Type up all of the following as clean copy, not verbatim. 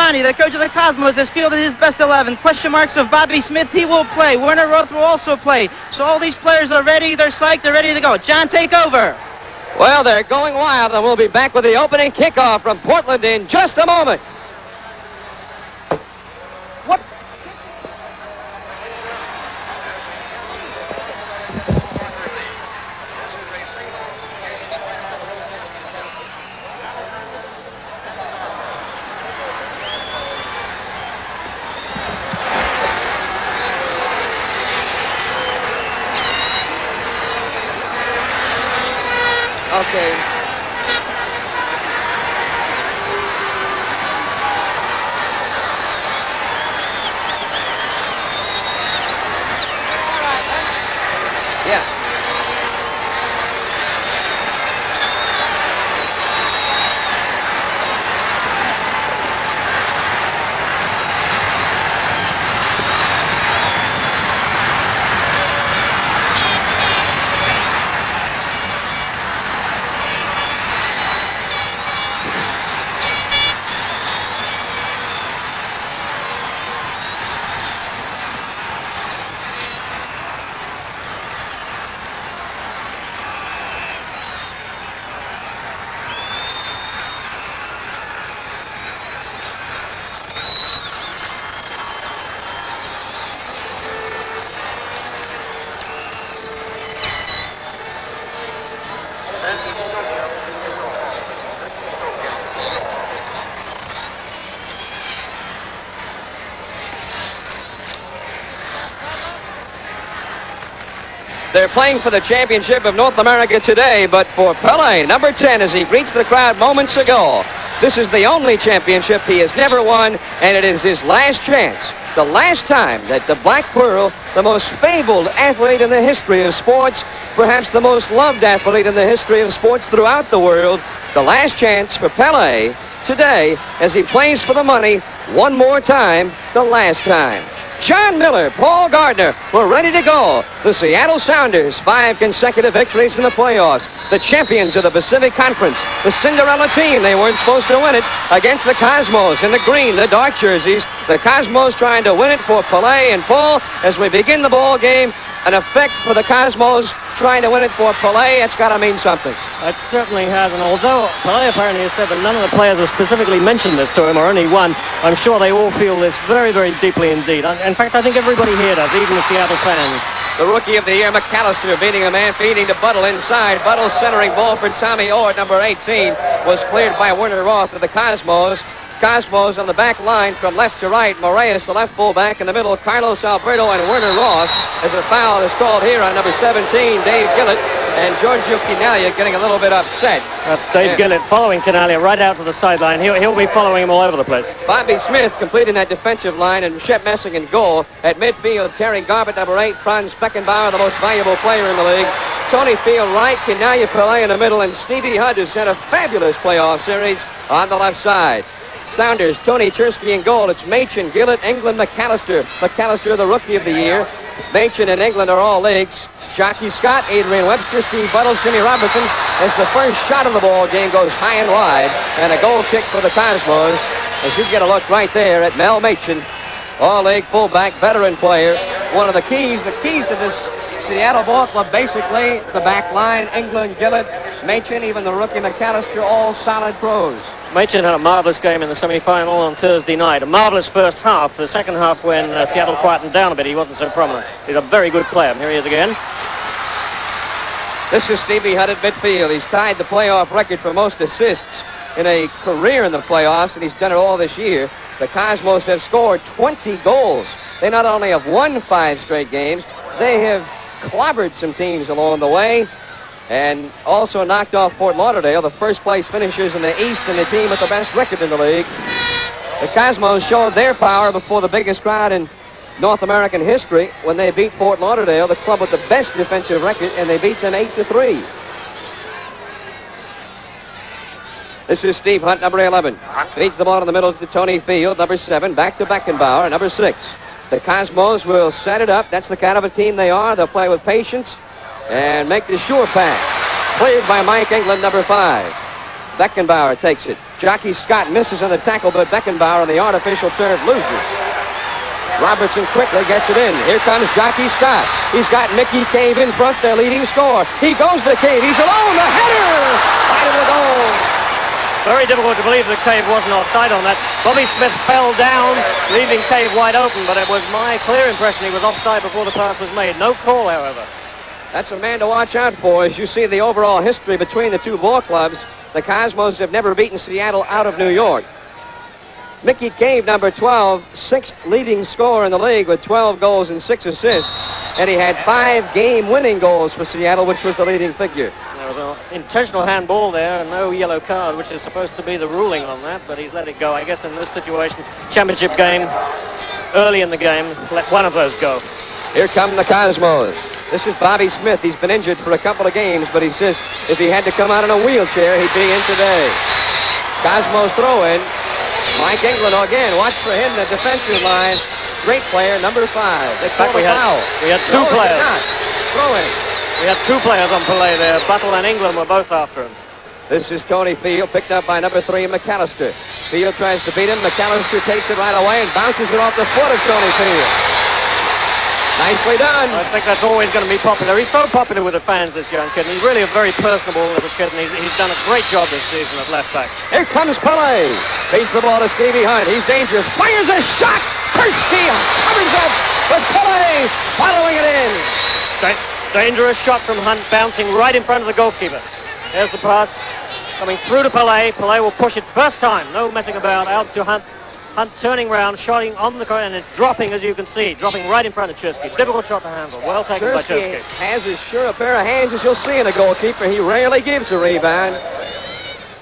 Firmani, the coach of the Cosmos, has fielded his best 11. Question marks of Bobby Smith, he will play. Werner Roth will also play. So all these players are ready, they're psyched, they're ready to go. John, take over. Well, they're going wild, and we'll be back with the opening kickoff from Portland in just a moment. What? Okay. Yeah. They're playing for the championship of North America today, but for Pelé, number 10, as he greets the crowd moments ago, this is the only championship he has never won, and it is his last chance. The last time that the Black Pearl, the most fabled athlete in the history of sports, perhaps the most loved athlete in the history of sports throughout the world, the last chance for Pelé today as he plays for the money one more time, the last time. John Miller, Paul Gardner, we're ready to go. The Seattle Sounders, 5 consecutive victories in the playoffs. The champions of the Pacific Conference. The Cinderella team, they weren't supposed to win it, against the Cosmos in the green, the dark jerseys. The Cosmos trying to win it for Pelé and Paul as we begin the ball game. An effect for the Cosmos trying to win it for Pelé. It's got to mean something. It certainly has, and although Pelé apparently has said that none of the players have specifically mentioned this to him, or only one, I'm sure they all feel this very, very deeply indeed. In fact, I think everybody here does, even the Seattle fans. The Rookie of the Year, McAllister, beating a man, feeding to Buttle inside. Buttle centering ball for Tommy Orr, number 18, was cleared by Werner Roth of the Cosmos. Cosmos on the back line from left to right. Moraes, the left fullback, in the middle, Carlos Alberto and Werner Roth. As a foul is called here on number 17, Dave Gillett, and Giorgio Chinaglia getting a little bit upset. That's Dave Gillett following Chinaglia right out to the sideline. He'll be following him all over the place. Bobby Smith completing that defensive line, and Shep Messing in goal. At midfield, Terry Garbett, number 8, Franz Beckenbauer, the most valuable player in the league. Tony Field right, Chinaglia Pelé in the middle, and Stevie Hudd, who's had a fabulous playoff series on the left side. Sounders, Tony Chursky in goal. It's Machen, Gillett, England, McAllister. McAllister, the Rookie of the Year. Machen and England are all leagues. Jockey Scott, Adrian Webster, Steve Buttle, Jimmy Robinson. As the first shot of the ball game goes high and wide, and a goal kick for the Cosmos. As you get a look right there at Mel Machen, all-league fullback, veteran player. One of the keys to this Seattle ball club, basically the back line, England, Gillett, Machen, even the rookie McAllister, all solid pros. Machen had a marvelous game in the semi-final on Thursday night. A marvelous first half. The second half, when Seattle quietened down a bit, he wasn't so prominent. He's a very good player. Here he is again. This is Stevie Hudd at midfield. He's tied the playoff record for most assists in a career in the playoffs, and he's done it all this year. The Cosmos have scored 20 goals. They not only have won 5 straight games, they have clobbered some teams along the way, and also knocked off Fort Lauderdale, the first place finishers in the East and the team with the best record in the league. The Cosmos showed their power before the biggest crowd in North American history when they beat Fort Lauderdale, the club with the best defensive record, and they beat them 8-3. This is Steve Hunt, number 11. Feeds the ball in the middle to Tony Field, number 7. Back to Beckenbauer, number 6. The Cosmos will set it up. That's the kind of a team they are. They'll play with patience and make the sure pass. Cleared by Mike England, number 5. Beckenbauer takes it. Jockey Scott misses on the tackle, but Beckenbauer on the artificial turf loses. Robertson quickly gets it in. Here comes Jockey Scott. He's got Mickey Cave in front, their leading scorer. He goes to Cave. He's alone. The header! Right of the goal. Very difficult to believe that Cave wasn't offside on that. Bobby Smith fell down, leaving Cave wide open, but it was my clear impression he was offside before the pass was made. No call, however. That's a man to watch out for. As you see the overall history between the two ball clubs, the Cosmos have never beaten Seattle out of New York. Mickey Cave, number 12, sixth leading scorer in the league with 12 goals and 6 assists. And he had 5 game-winning goals for Seattle, which was the leading figure. There was an intentional handball there and no yellow card, which is supposed to be the ruling on that, but he's let it go. I guess in this situation, championship game, early in the game, let one of those go. Here come the Cosmos. This is Bobby Smith. He's been injured for a couple of games, but he says if he had to come out in a wheelchair, he'd be in today. Cosmos throw in. Mike England again. Watch for him, the defensive line. Great player, number 5. They called a foul. We had two players. Throw in. We had 2 players on Pelé there. Buttle and England were both after him. This is Tony Field, picked up by number 3, McAllister. Field tries to beat him. McAllister takes it right away and bounces it off the foot of Tony Field. Nicely done. I think that's always going to be popular. He's so popular with the fans, this young kid. And he's really a very personable little kid, and he's done a great job this season at left back. Here comes Pelé. Feeds the ball to Stevie Hunt. He's dangerous. Fires a shot. Chursky covers up with Pelé following it in. Dangerous shot from Hunt, bouncing right in front of the goalkeeper. There's the pass coming through to Pelé. Pelé will push it first time. No messing about. Out to Hunt. Hunt turning round, shotting on the corner, and it's dropping, as you can see, dropping right in front of Chursky. Difficult shot to handle. Well taken by Chursky. Has as sure a pair of hands as you'll see in a goalkeeper. He rarely gives a rebound.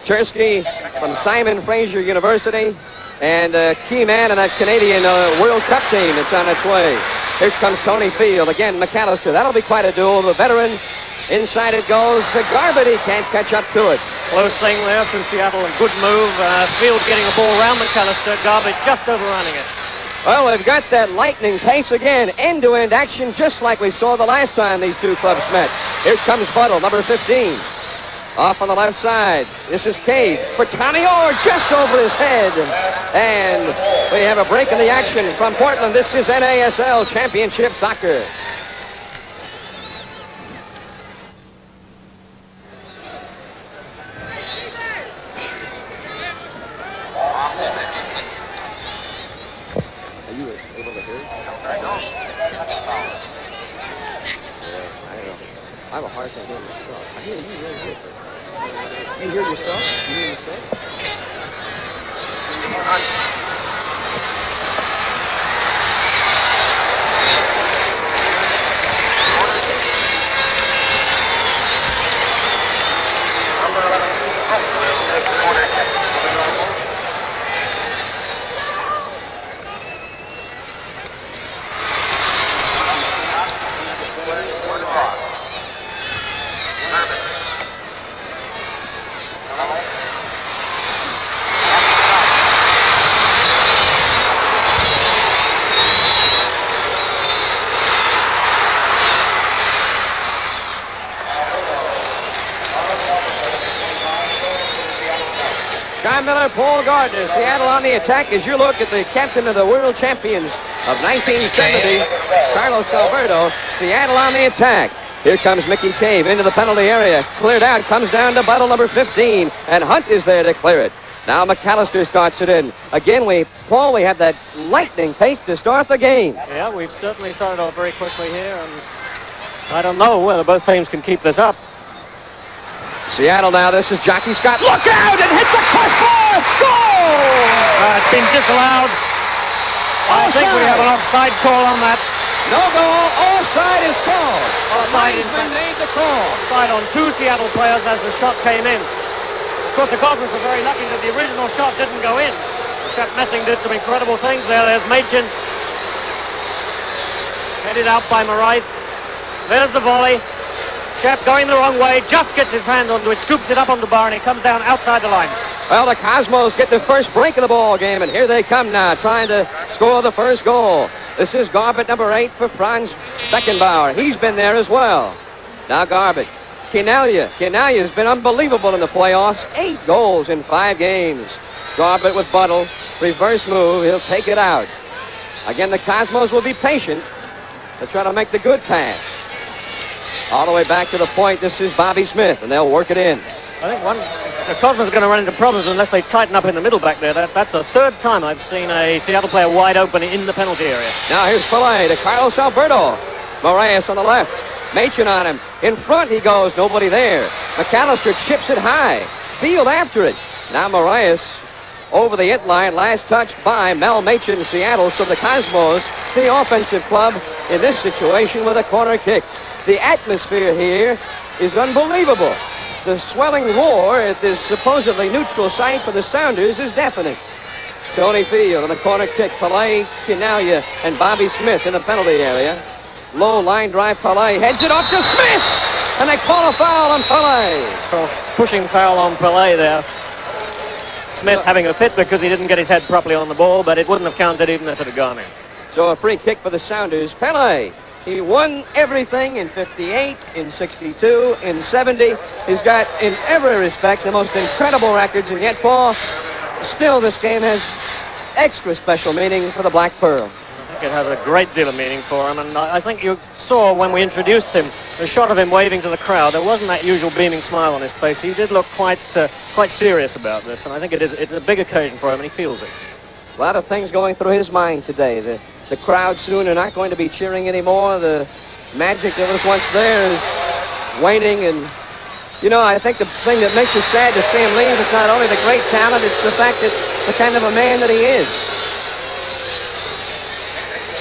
Chursky from Simon Fraser University, and a key man in that Canadian World Cup team that's on its way. Here comes Tony Field. Again, McAllister. That'll be quite a duel. The veteran. Inside it goes to Garbett. He can't catch up to it. Close thing there from Seattle. A good move. Field getting the ball around McAllister. Garbett just overrunning it. Well, they've got that lightning pace again. End-to-end action just like we saw the last time these two clubs met. Here comes Buttle, number 15. Off on the left side. This is Cade for Tommy Orr just over his head. And we have a break in the action from Portland. This is NASL Championship Soccer. I have a hard time hearing myself. I hear you really good. You hear yourself? You hear yourself? Miller, Paul Gardner, Seattle on the attack as you look at the captain of the world champions of 1970, Carlos Alberto. Seattle on the attack. Here comes Mickey Cave into the penalty area. Cleared out, comes down to Buttle, number 15, and Hunt is there to clear it. Now McAllister starts it in. Again, we have that lightning pace to start the game. Yeah, we've certainly started off very quickly here, and I don't know whether both teams can keep this up. Seattle now, this is Jockey Scott. Look out! It hits the crossbar! Goal! It's been disallowed. I think we have an offside call on that. No goal. Offside is called. Offside has been made the call. Offside on 2 Seattle players as the shot came in. Of course, the Cosmos were very lucky that the original shot didn't go in. Shep Messing did some incredible things there. There's Machin. Headed out by Marais. There's the volley. Shep going the wrong way, just gets his hand onto it, scoops it up on the bar, and it comes down outside the line. Well, the Cosmos get the first break of the ball game, and here they come now, trying to score the first goal. This is Garbett, number 8, for Franz Beckenbauer. He's been there as well. Now Garbett Chinaglia. Chinaglia has been unbelievable in the playoffs. 8 goals in 5 games. Garbett with Buttle. Reverse move. He'll take it out. Again, the Cosmos will be patient to try to make the good pass. All the way back to the point. This is Bobby Smith, and they'll work it in. I think the Cosmos are going to run into problems unless they tighten up in the middle back there. That's the 3rd time I've seen a Seattle player wide open in the penalty area. Now here's Pelé to Carlos Alberto. Moraes on the left. Machen on him. In front he goes. Nobody there. McAllister chips it high. Field after it. Now Moraes over the hit line. Last touch by Mel Machen, Seattle. So the Cosmos, the offensive club in this situation with a corner kick. The atmosphere here is unbelievable. The swelling roar at this supposedly neutral site for the Sounders is deafening. Tony Field on the corner kick. Pelé, Chinaglia, and Bobby Smith in the penalty area. Low line drive. Pelé heads it off to Smith, and they call a foul on Pelé. Pushing foul on Pelé there. Smith having a fit because he didn't get his head properly on the ball, but it wouldn't have counted even if it had gone in. So a free kick for the Sounders. Pelé. He won everything in 58, in 62, in 70. He's got, in every respect, the most incredible records, and yet, Paul, still this game has extra special meaning for the Black Pearl. I think it has a great deal of meaning for him, and I think you saw when we introduced him, the shot of him waving to the crowd. There wasn't that usual beaming smile on his face. He did look quite serious about this, and I think it's a big occasion for him, and he feels it. A lot of things going through his mind today. The crowd soon are not going to be cheering anymore. The magic that was once there is waning. And, you know, I think the thing that makes us sad to see him leave is not only the great talent, it's the fact that the kind of a man that he is.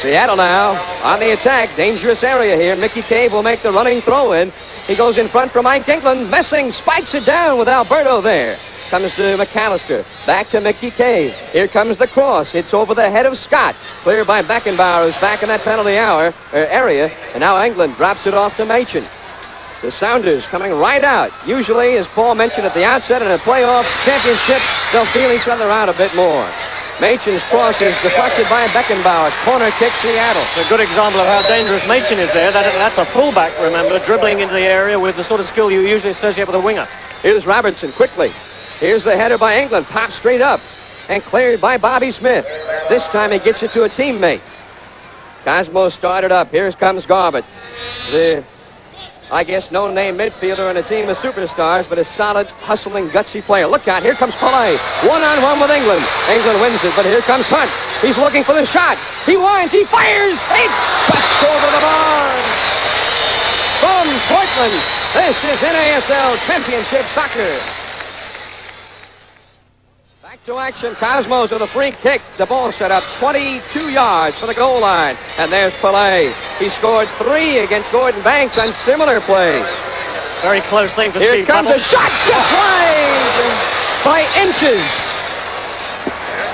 Seattle now on the attack. Dangerous area here. Mickey Cave will make the running throw in. He goes in front for Mike England. Messing spikes it down with Alberto there. Comes to McAllister. Back to Mickey Cave. Here comes the cross. It's over the head of Scott. Cleared by Beckenbauer, who's back in that penalty area. And now England drops it off to Machen. The Sounders coming right out. Usually, as Paul mentioned at the outset, in a playoff championship, they'll feel each other out a bit more. Machen's cross is deflected by Beckenbauer. Corner kick Seattle. It's a good example of how dangerous Machen is there. That's a fullback, remember, dribbling into the area with the sort of skill you usually associate with a winger. Here's Robertson quickly. Here's the header by England. Pops straight up. And cleared by Bobby Smith. This time he gets it to a teammate. Cosmos started up. Here comes Garbett. The, I guess, no-name midfielder in a team of superstars, but a solid, hustling, gutsy player. Look out. Here comes Pelé. One-on-one with England. England wins it, but here comes Hunt. He's looking for the shot. He winds. He fires. He busts over the bar. From Portland, this is NASL Championship Soccer. To action, Cosmos with a free kick. The ball set up 22 yards for the goal line. And there's Pelé. He scored 3 against Gordon Banks on similar plays. Very close thing for Here Steve comes Buttle. a shot just wide by inches.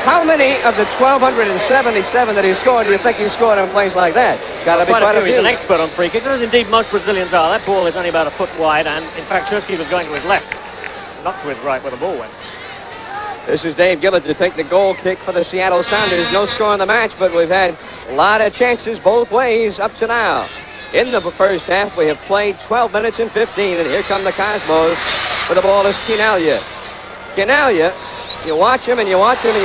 How many of the 1,277 that he scored do you think he scored on plays like that? Got to be quite a few. He's an expert on free kicks, as indeed most Brazilians are. That ball is only about a foot wide, and in fact, Chursky was going to his left, not to his right where the ball went. This is Dave Gillett to take the goal kick for the Seattle Sounders. No score in the match, but we've had a lot of chances both ways up to now. In the first half, we have played 12 minutes and 15, and here come the Cosmos with the ball is Chinaglia. Chinaglia, you watch him and you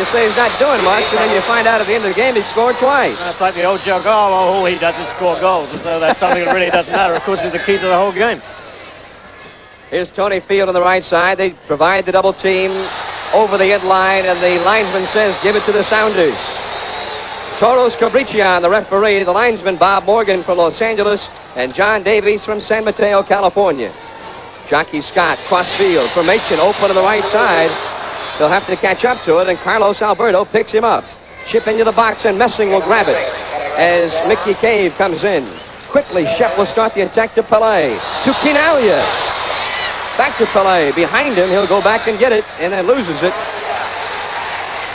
say he's not doing much, and then you find out at the end of the game he scored twice. That's like the old joke, all he does is score goals, as though that's something that really doesn't matter. Of course, it's the key to the whole game. Here's Tony Field on the right side. They provide the double team over the end line, and the linesman says, give it to the Sounders. Toros Cabrician, the referee, the linesman Bob Morgan from Los Angeles, and John Davies from San Mateo, California. Jockey Scott, cross field, formation open to the right side. They'll have to catch up to it, and Carlos Alberto picks him up. Chip into the box, and Messing will grab it as Mickey Cave comes in. Quickly, Shep will start the attack to Pelé. To Chinaglia. Back to Pelé. Behind him, he'll go back and get it, and then loses it.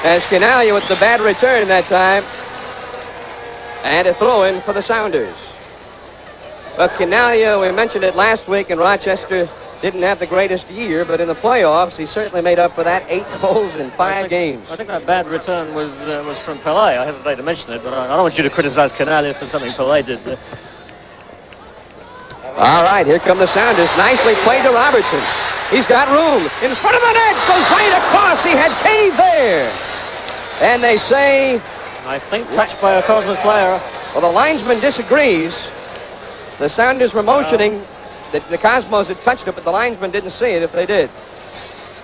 As Chinaglia with the bad return that time. And a throw-in for the Sounders. Well, Chinaglia, we mentioned it last week, and Rochester didn't have the greatest year, but in the playoffs, he certainly made up for that. 8 goals in 5 games. I think that bad return was from Pelé. I hesitate to mention it, but I don't want you to criticize Chinaglia for something Pelé did. All right, here come the Sounders. Nicely played to Robertson. He's got room. In front of the net. Goes right across. He had Cave there. And they say... I think touched by a Cosmos player. Well, the linesman disagrees. The Sounders were motioning that the Cosmos had touched it, but the linesman didn't see it if they did.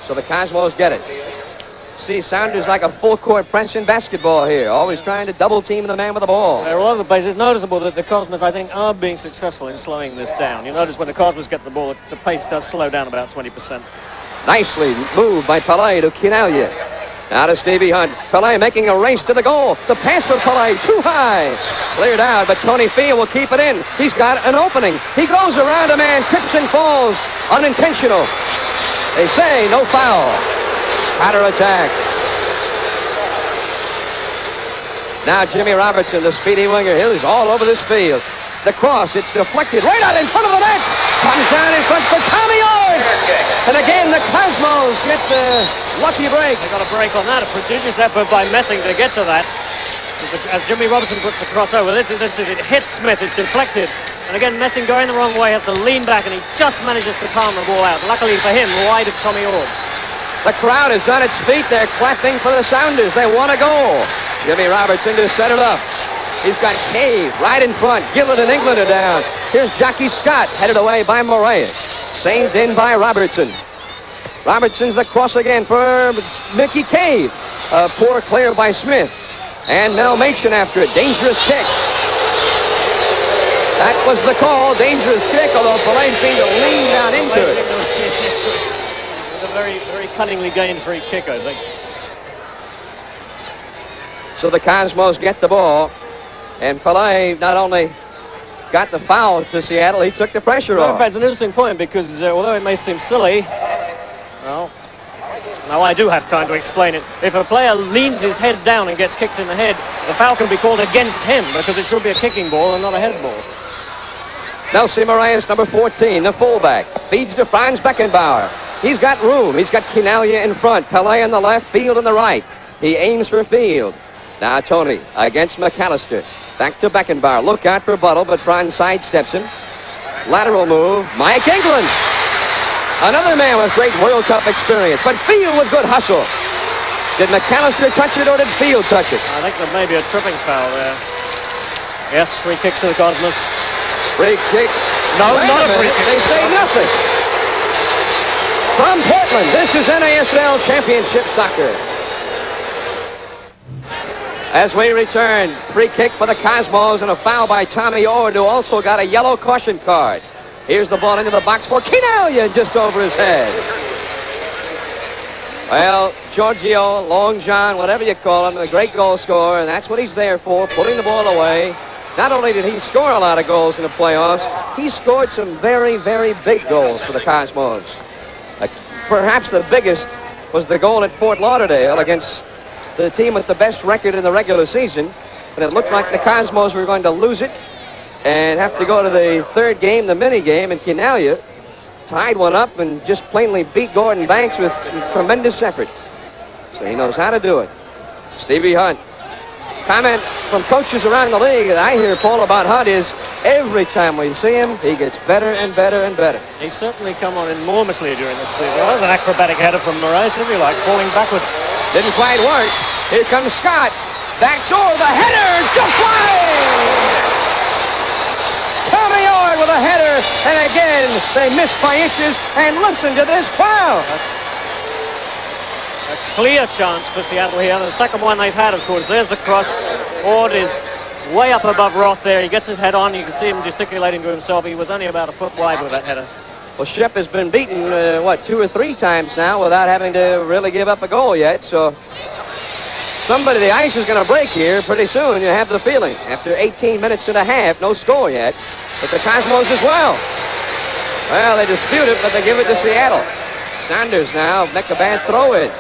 So the Cosmos get it. See, Sounders like a full-court press in basketball here, always trying to double-team the man with the ball. They're all over the place. It's noticeable that the Cosmos, I think, are being successful in slowing this down. You notice when the Cosmos get the ball, the pace does slow down about 20%. Nicely moved by Pelé to Chinaglia. Now to Stevie Hunt. Pelé making a race to the goal. The pass for Pelé, too high. Cleared out, but Tony Field will keep it in. He's got an opening. He goes around a man, trips and falls. Unintentional. They say no foul. Counter-attack. Now Jimmy Robertson, the speedy winger. He's all over this field. The cross, it's deflected right out in front of the net. Comes down in front for Tommy Ord. And again, the Cosmos get the lucky break. They got a break on that. A prodigious effort by Messing to get to that. As Jimmy Robertson puts the cross over, it hits Smith. It's deflected. And again, Messing going the wrong way, has to lean back, and he just manages to palm the ball out. Luckily for him, wide of Tommy Ord. The crowd is on its feet. They're clapping for the Sounders. They want a goal. Jimmy Robertson to set it up. He's got Cave right in front. Gillett and England are down. Here's Jockey Scott, headed away by Moraes. Saved in by Robertson. Robertson's the cross again for Mickey Cave. A poor clear by Smith. And Mel Machen after it. Dangerous kick. That was the call. Dangerous kick, although Pelé seemed to lean down into it. It was a very, very cunningly gained free kick, I think. So the Cosmos get the ball. And Pelé not only got the foul to Seattle, he took the pressure off. That's an interesting point because although it may seem silly, well, now I do have time to explain it. If a player leans his head down and gets kicked in the head, the foul can be called against him because it should be a kicking ball and not a head ball. Nelsi Moraes, number 14, the fullback, feeds to Franz Beckenbauer. He's got room. He's got Chinaglia in front, Pelé on the left, Field on the right. He aims for Field. Now Tony against McAllister. Back to Beckenbauer. Look out for Buttle, but Franz sidesteps him. Lateral move. Mike England. Another man with great World Cup experience, but Field with good hustle. Did McAllister touch it or did Field touch it? I think there may be a tripping foul there. Yes, free kick to the Cosmos. Free kick. No, not a free kick. They say nothing. From Portland, this is NASL Championship Soccer. As we return, free kick for the Cosmos and a foul by Tommy Ord, who also got a yellow caution card. Here's the ball into the box for Chinaglia, just over his head. Well, Giorgio, Long John, whatever you call him, the great goal scorer, and that's what he's there for, putting the ball away. Not only did he score a lot of goals in the playoffs, he scored some very, very big goals for the Cosmos. Perhaps the biggest was the goal at Fort Lauderdale against the team with the best record in the regular season, but it looked like the Cosmos were going to lose it and have to go to the third game, the mini game, and Chinaglia tied one up and just plainly beat Gordon Banks with tremendous effort. So he knows how to do it. Stevie Hunt. Comment from coaches around the league that I hear, Paul, about Hunt is every time we see him, he gets better and better and better. He's certainly come on enormously during this season. Well, that was an acrobatic header from Moraes, if you like, falling backwards. Didn't quite work. Here comes Scott. Back door, the header, just flying! Tommy Ord with a header, and again, they missed by inches, and listen to this crowd. A clear chance for Seattle here. The second one they've had, of course. There's the cross. Ord is way up above Roth there. He gets his head on. You can see him gesticulating to himself. He was only about a foot wide with that header. Well, Shep has been beaten, 2 or 3 times now without having to really give up a goal yet. So the ice is going to break here pretty soon, you have the feeling. After 18 minutes and a half, no score yet. But the Cosmos as well. Well, they dispute it, but they give it to Seattle. Sanders now make a bad throw in.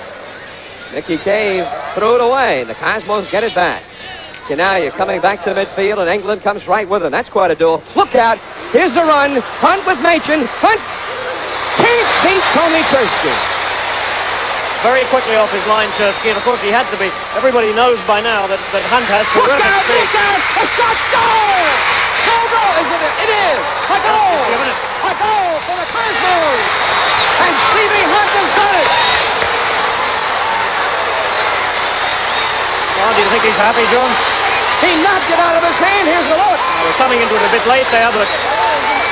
Mickey Cave threw it away. The Cosmos get it back. Chinaglia coming back to midfield, and England comes right with him. That's quite a duel. Look out. Here's the run. Hunt with Machen. Hunt can't beat Tony Chursky. Very quickly off his line, Chursky, and of course he had to be. Everybody knows by now that Hunt has terrific speed. Look out! A shot! Goal! goal, goal! It is! A goal! A goal for the Cosmos! And Stevie Hunt has done it! Well, do you think he's happy, John? He knocked it out of his hand. Here's the look. We're coming into it a bit late there, but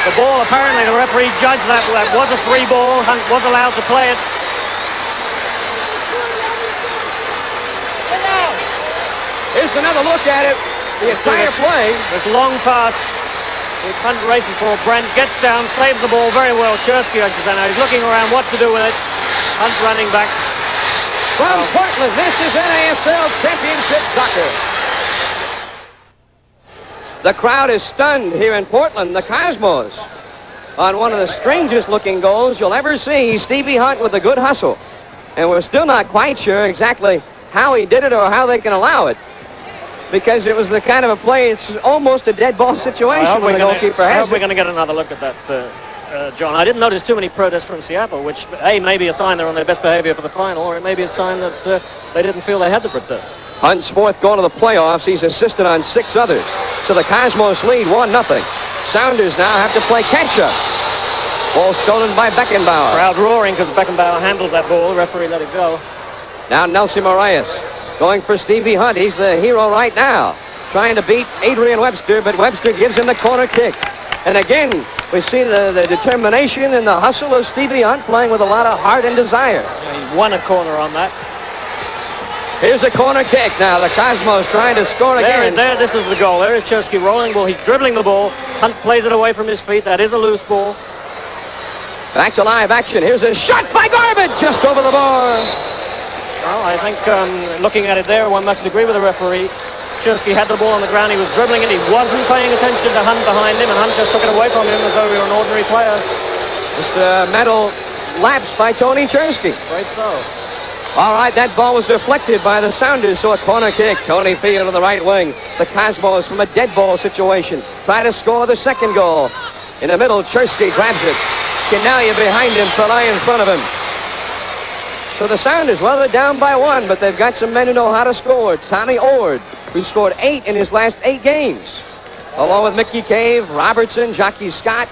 the ball, apparently, the referee judged that was a free ball. Hunt was allowed to play it. Here's another look at it. The entire play. This long pass, which Hunt races for. Brent gets down, saves the ball very well. Chursky, I should say now. He's looking around what to do with it. Hunt's running back. From Portland, this is NASL Championship Soccer. The crowd is stunned here in Portland. The Cosmos on one of the strangest looking goals you'll ever see. Stevie Hunt with a good hustle. And we're still not quite sure exactly how he did it or how they can allow it. Because it was the kind of a play, it's almost a dead ball situation when the goalkeeper has it. I hope we're going to get another look at that, John. I didn't notice too many protests from Seattle, which, A, may be a sign they're on their best behavior for the final, or it may be a sign that they didn't feel they had to protest. Hunt's fourth goal to the playoffs. He's assisted on 6 others. So the Cosmos lead 1-0. Sounders now have to play catch-up. Ball stolen by Beckenbauer. Crowd roaring because Beckenbauer handled that ball. The referee let it go. Now Nelsi going for Stevie Hunt. He's the hero right now. Trying to beat Adrian Webster, but Webster gives him the corner kick. And again, we see the determination and the hustle of Stevie Hunt playing with a lot of heart and desire. Yeah, he won a corner on that. Here's a corner kick now. The Cosmos trying to score again. There, this is the goal. There is Chursky rolling the ball. He's dribbling the ball. Hunt plays it away from his feet. That is a loose ball. Back to live action. Here's a shot by Garbett just over the bar. Well, I think looking at it there, one must agree with the referee. Chursky had the ball on the ground. He was dribbling it. He wasn't paying attention to Hunt behind him, and Hunt just took it away from him as though he were an ordinary player. Just a mental lapse by Tony Chursky. Right so. All right, that ball was deflected by the Sounders, so a corner kick. Tony Field on the right wing. The Cosmos from a dead ball situation. Try to score the second goal. In the middle, Chursky grabs it. Chinaglia behind him, Pelé in front of him. So the Sounders, well, they're down by 1, but they've got some men who know how to score. Tommy Ord, who scored 8 in his last 8 games. Along with Mickey Cave, Robertson, Jockey Scott.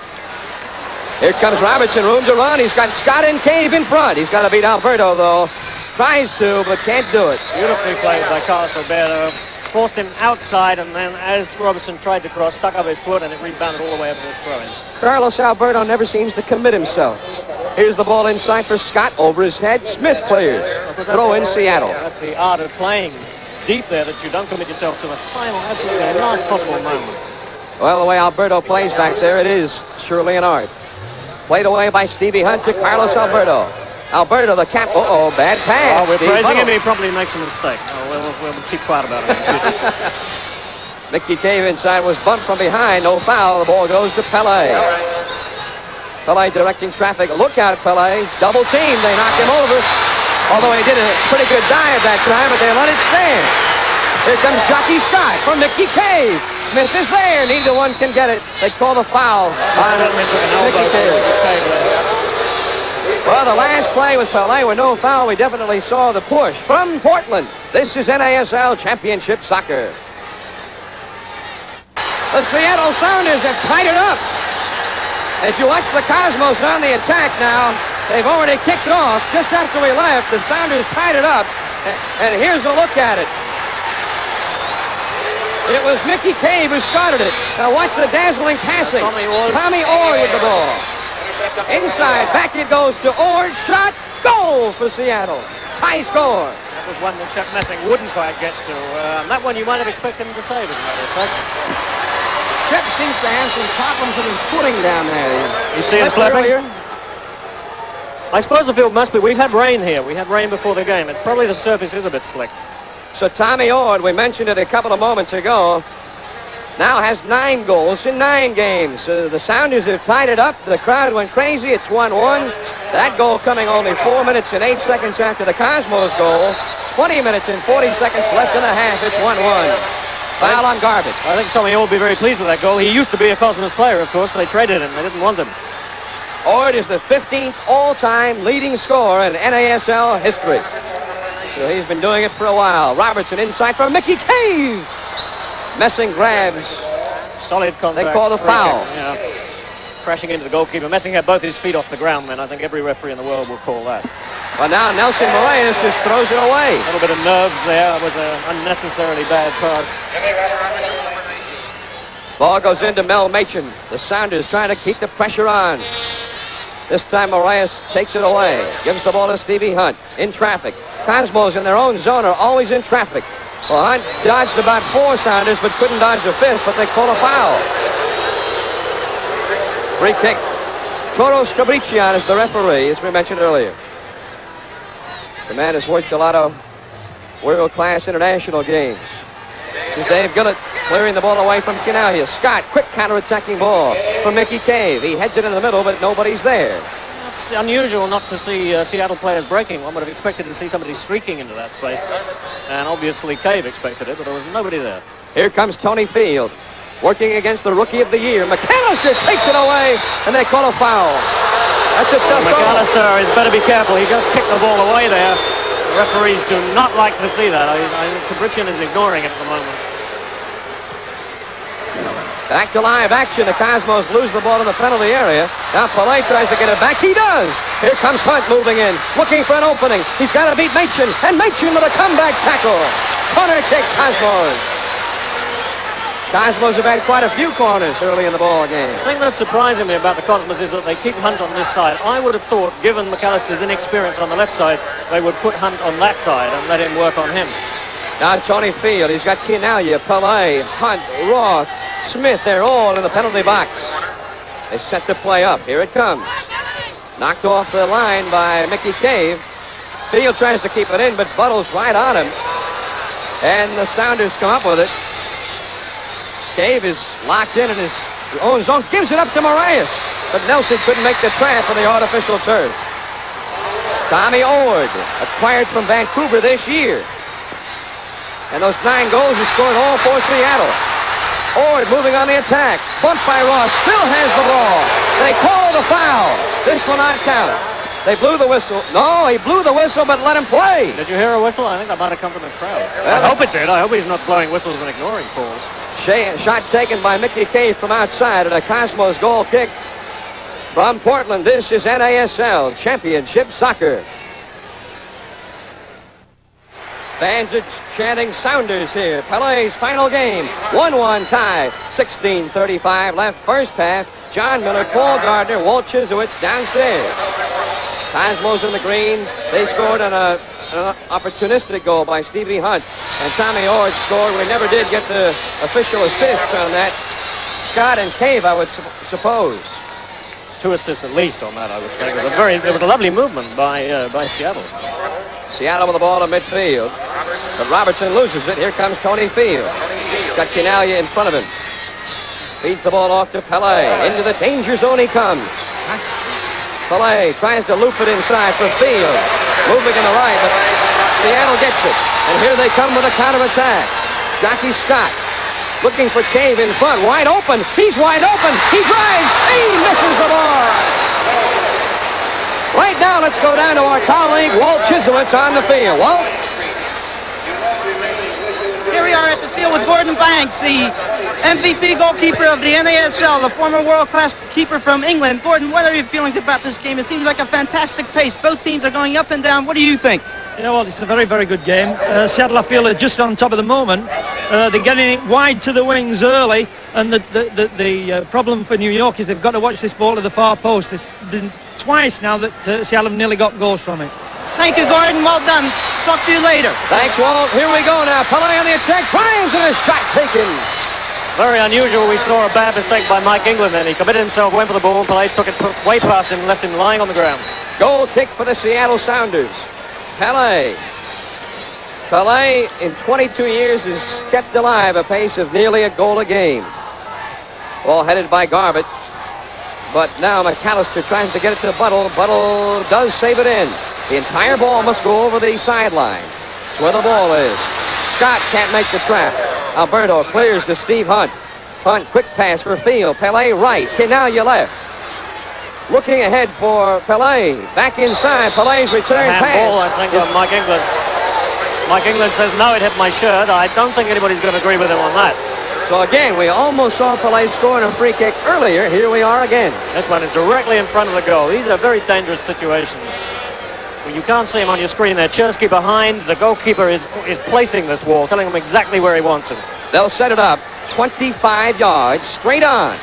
Here comes Robertson, room to run. He's got Scott and Cave in front. He's got to beat Alberto, though. Tries to, but can't do it. Beautifully played by Carlos Alberto. Forced him outside, and then as Robertson tried to cross, stuck up his foot, and it rebounded all the way up to his throw-in. Carlos Alberto never seems to commit himself. Here's the ball inside for Scott over his head. Smith clears. Throw in Seattle. That's the art of playing deep there, that you don't commit yourself to the final, absolutely last possible moment. Well, the way Alberto plays back there, it is surely an art. Played away by Stevie Hunt to Carlos Alberto. Alberto, the cap. Uh-oh, bad pass. Oh, we're praising him. He probably makes a mistake. Oh, we'll keep quiet about it. Mickey Cave inside was bumped from behind. No foul. The ball goes to Pelé. Pelé directing traffic. Look out, Pelé. Double team. They knock him over. Although he did a pretty good dive that time, but they let it stand. Here comes Jockey Scott from Mickey Cave. Smith is there. Neither one can get it. They call the foul on Mickey Cave. Well, the last play with Pelé with no foul, we definitely saw the push from Portland. This is NASL Championship Soccer. The Seattle Sounders have tied it up. As you watch the Cosmos on the attack now, they've already kicked it off. Just after we left, the Sounders tied it up. And here's a look at it. It was Mickey Cave who started it. Now watch the dazzling passing. Tommy Ord with the ball. Inside, back it goes to Ord. Shot, goal for Seattle. High score. That was one that Shep Messing wouldn't quite get to. That one you might have expected him to save, as a matter of fact. Shep seems to have some problems with his footing down there. You see him slipping? I suppose the field must be. We've had rain here. We had rain before the game, and probably the surface is a bit slick. So Tommy Ord, we mentioned it a couple of moments ago, now has 9 goals in 9 games. The Sounders have tied it up. The crowd went crazy. It's 1-1. That goal coming only 4 minutes and 8 seconds after the Cosmos goal. 20 minutes and 40 seconds left in the half. It's 1-1. Foul on Garbett. I think Tommy Ord will be very pleased with that goal. He used to be a Cosmos player, of course. They traded him. They didn't want him. Ord is the 15th all-time leading scorer in NASL history. So he's been doing it for a while. Robertson inside for Mickey Cave. Messing grabs Solid contact. They call the foul. Yeah. Crashing into the goalkeeper, messing up both his feet off the ground, then I think every referee in the world will call that. Well, now Nelson Moraes just throws it away. A little bit of nerves there. It was an unnecessarily bad pass. Ball goes into Mel Machin. The Sounders trying to keep the pressure on. This time Moraes takes it away. Gives the ball to Stevie Hunt. In traffic. Cosmos in their own zone are always in traffic. Well, Hunt dodged about 4 Sounders, but couldn't dodge the 5th, but they call a foul. Free kick. Toro Scabrician is the referee, as we mentioned earlier. The man has worked a lot of world-class international games. This is Dave Gillett clearing the ball away from Chinaglia. Scott, quick counter-attacking ball from Mickey Cave. He heads it in the middle, but nobody's there. It's unusual not to see Seattle players breaking. One would have expected to see somebody streaking into that space. And obviously Cave expected it, but there was nobody there. Here comes Tony Field, working against the Rookie of the Year. McAllister takes it away, and they call a foul. That's a tough goal. McAllister is better be careful. He just kicked the ball away there. The referees do not like to see that. I think Scabrician is ignoring it at the moment. Back to live action. The Cosmos lose the ball in the penalty area. Now Pelé tries to get it back. He does. Here comes Hunt moving in, looking for an opening. He's got to beat Machin, and Machin with a comeback tackle. Corner kick, Cosmos. Cosmos have had quite a few corners early in the ball game. The thing that's surprising me about the Cosmos is that they keep Hunt on this side. I would have thought, given McAllister's inexperience on the left side, they would put Hunt on that side and let him work on him. Now Tony Field, he's got Chinaglia, Pelé, Hunt, Roth, Smith, they're all in the penalty box. They set the play up. Here it comes. Knocked off the line by Mickey Cave. Field tries to keep it in, but Buttle's right on him. And the Sounders come up with it. Cave is locked in his own zone. Gives it up to Moraes. But Nelsi couldn't make the trap for the artificial turf. Tommy Ord, acquired from Vancouver this year. And those 9 goals he scored all for Seattle. Ord moving on the attack. Bumped by Roth. Still has the ball. They call the foul. This will not count. They blew the whistle. No, he blew the whistle, but let him play. Did you hear a whistle? I think that might have come from the crowd. I hope it did. I hope he's not blowing whistles and ignoring calls. Shot taken by Mickey Cave from outside and a Cosmos goal kick from Portland. This is NASL Championship Soccer. Fans are chanting Sounders here. Pelé's final game. 1-1 tie. 16:35 left first half. John Miller, Paul Gardner, Walt Chisowitz downstairs. Cosmos in the green. They scored on an opportunistic goal by Stevie Hunt. And Tommy Ord scored. We never did get the official assists on that. Scott and Cave, I would suppose. 2 assists at least on that, I would think. It was a lovely movement by Seattle. Seattle with the ball to midfield. But Robertson loses it. Here comes Tony Field. Got Chinaglia in front of him. Feeds the ball off to Pelé. Into the danger zone he comes. Pelé tries to loop it inside for Field. Moving in the right, but Seattle gets it. And here they come with a counterattack. Jockey Scott looking for Cave in front. Wide open. He's wide open. He drives. He misses the ball. Right now, let's go down to our colleague, Walt Chisowitz, on the field. Walt? Here we are at the field with Gordon Banks, the MVP goalkeeper of the NASL, the former world-class keeper from England. Gordon, what are your feelings about this game? It seems like a fantastic pace. Both teams are going up and down. What do you think? You know what, it's a very, very good game. Seattle, I feel, are just on top of the moment. They're getting it wide to the wings early, and the problem for New York is they've got to watch this ball to the far post. There's been twice now that Seattle have nearly got goals from it. Thank you, Gordon. Well done. Talk to you later. Thanks, Walt. Here we go now. Pelé on the attack. Drives and a shot taken. Very unusual. We saw a bad mistake by Mike England then. He committed himself, went for the ball, and Pelé took it way past him and left him lying on the ground. Goal kick for the Seattle Sounders. Pelé. Pelé, in 22 years, has kept alive a pace of nearly a goal a game. Ball headed by Garbett. But now McAllister tries to get it to Buttle. Buttle does save it in. The entire ball must go over the sideline. That's where the ball is. Scott can't make the trap. Alberto clears to Steve Hunt. Hunt, quick pass for Field. Pelé right. Chinaglia left. Looking ahead for Pelé. Back inside. Pelé's return pass. Handball, I think, on Mike England. Mike England says, no, it hit my shirt. I don't think anybody's going to agree with him on that. So again, we almost saw Pelé scoring a free kick earlier. Here we are again. This one is directly in front of the goal. These are very dangerous situations. Well, you can't see him on your screen there. Chursky behind. The goalkeeper is placing this wall, telling him exactly where he wants him. They'll set it up 25 yards straight on.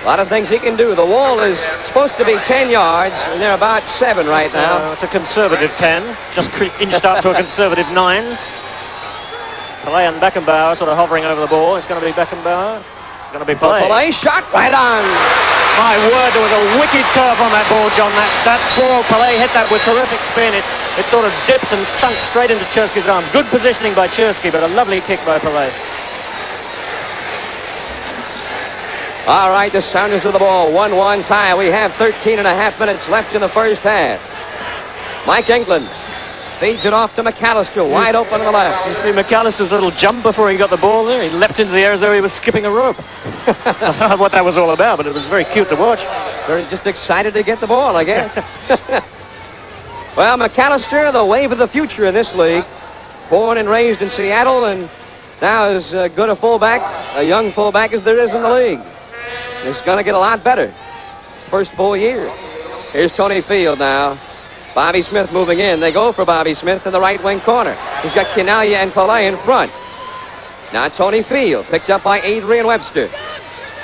A lot of things he can do. The wall is supposed to be 10 yards, and they're about 7 right now. It's a conservative 10, just inched up to a conservative 9. Pelé and Beckenbauer sort of hovering over the ball. It's going to be Beckenbauer. It's going to be Pelé. Pelé shot right on. My word, there was a wicked curve on that ball, John. That ball, Pelé hit that with terrific spin. It sort of dipped and sunk straight into Chursky's arm. Good positioning by Chursky, but a lovely kick by Pelé. All right, the Sounders with the ball. 1-1 tie. We have 13 and a half minutes left in the first half. Mike England feeds it off to McAllister, wide open on the left. You see McAllister's little jump before he got the ball there. He leapt into the air as though he was skipping a rope. I don't know what that was all about, but it was very cute to watch. They're just excited to get the ball, I guess. Well, McAllister, the wave of the future in this league. Born and raised in Seattle, and now as good a fullback, a young fullback as there is in the league. It's going to get a lot better. First full year. Here's Tony Field now. Bobby Smith moving in. They go for Bobby Smith in the right wing corner. He's got Chinaglia and Pelé in front. Now Tony Field, picked up by Adrian Webster.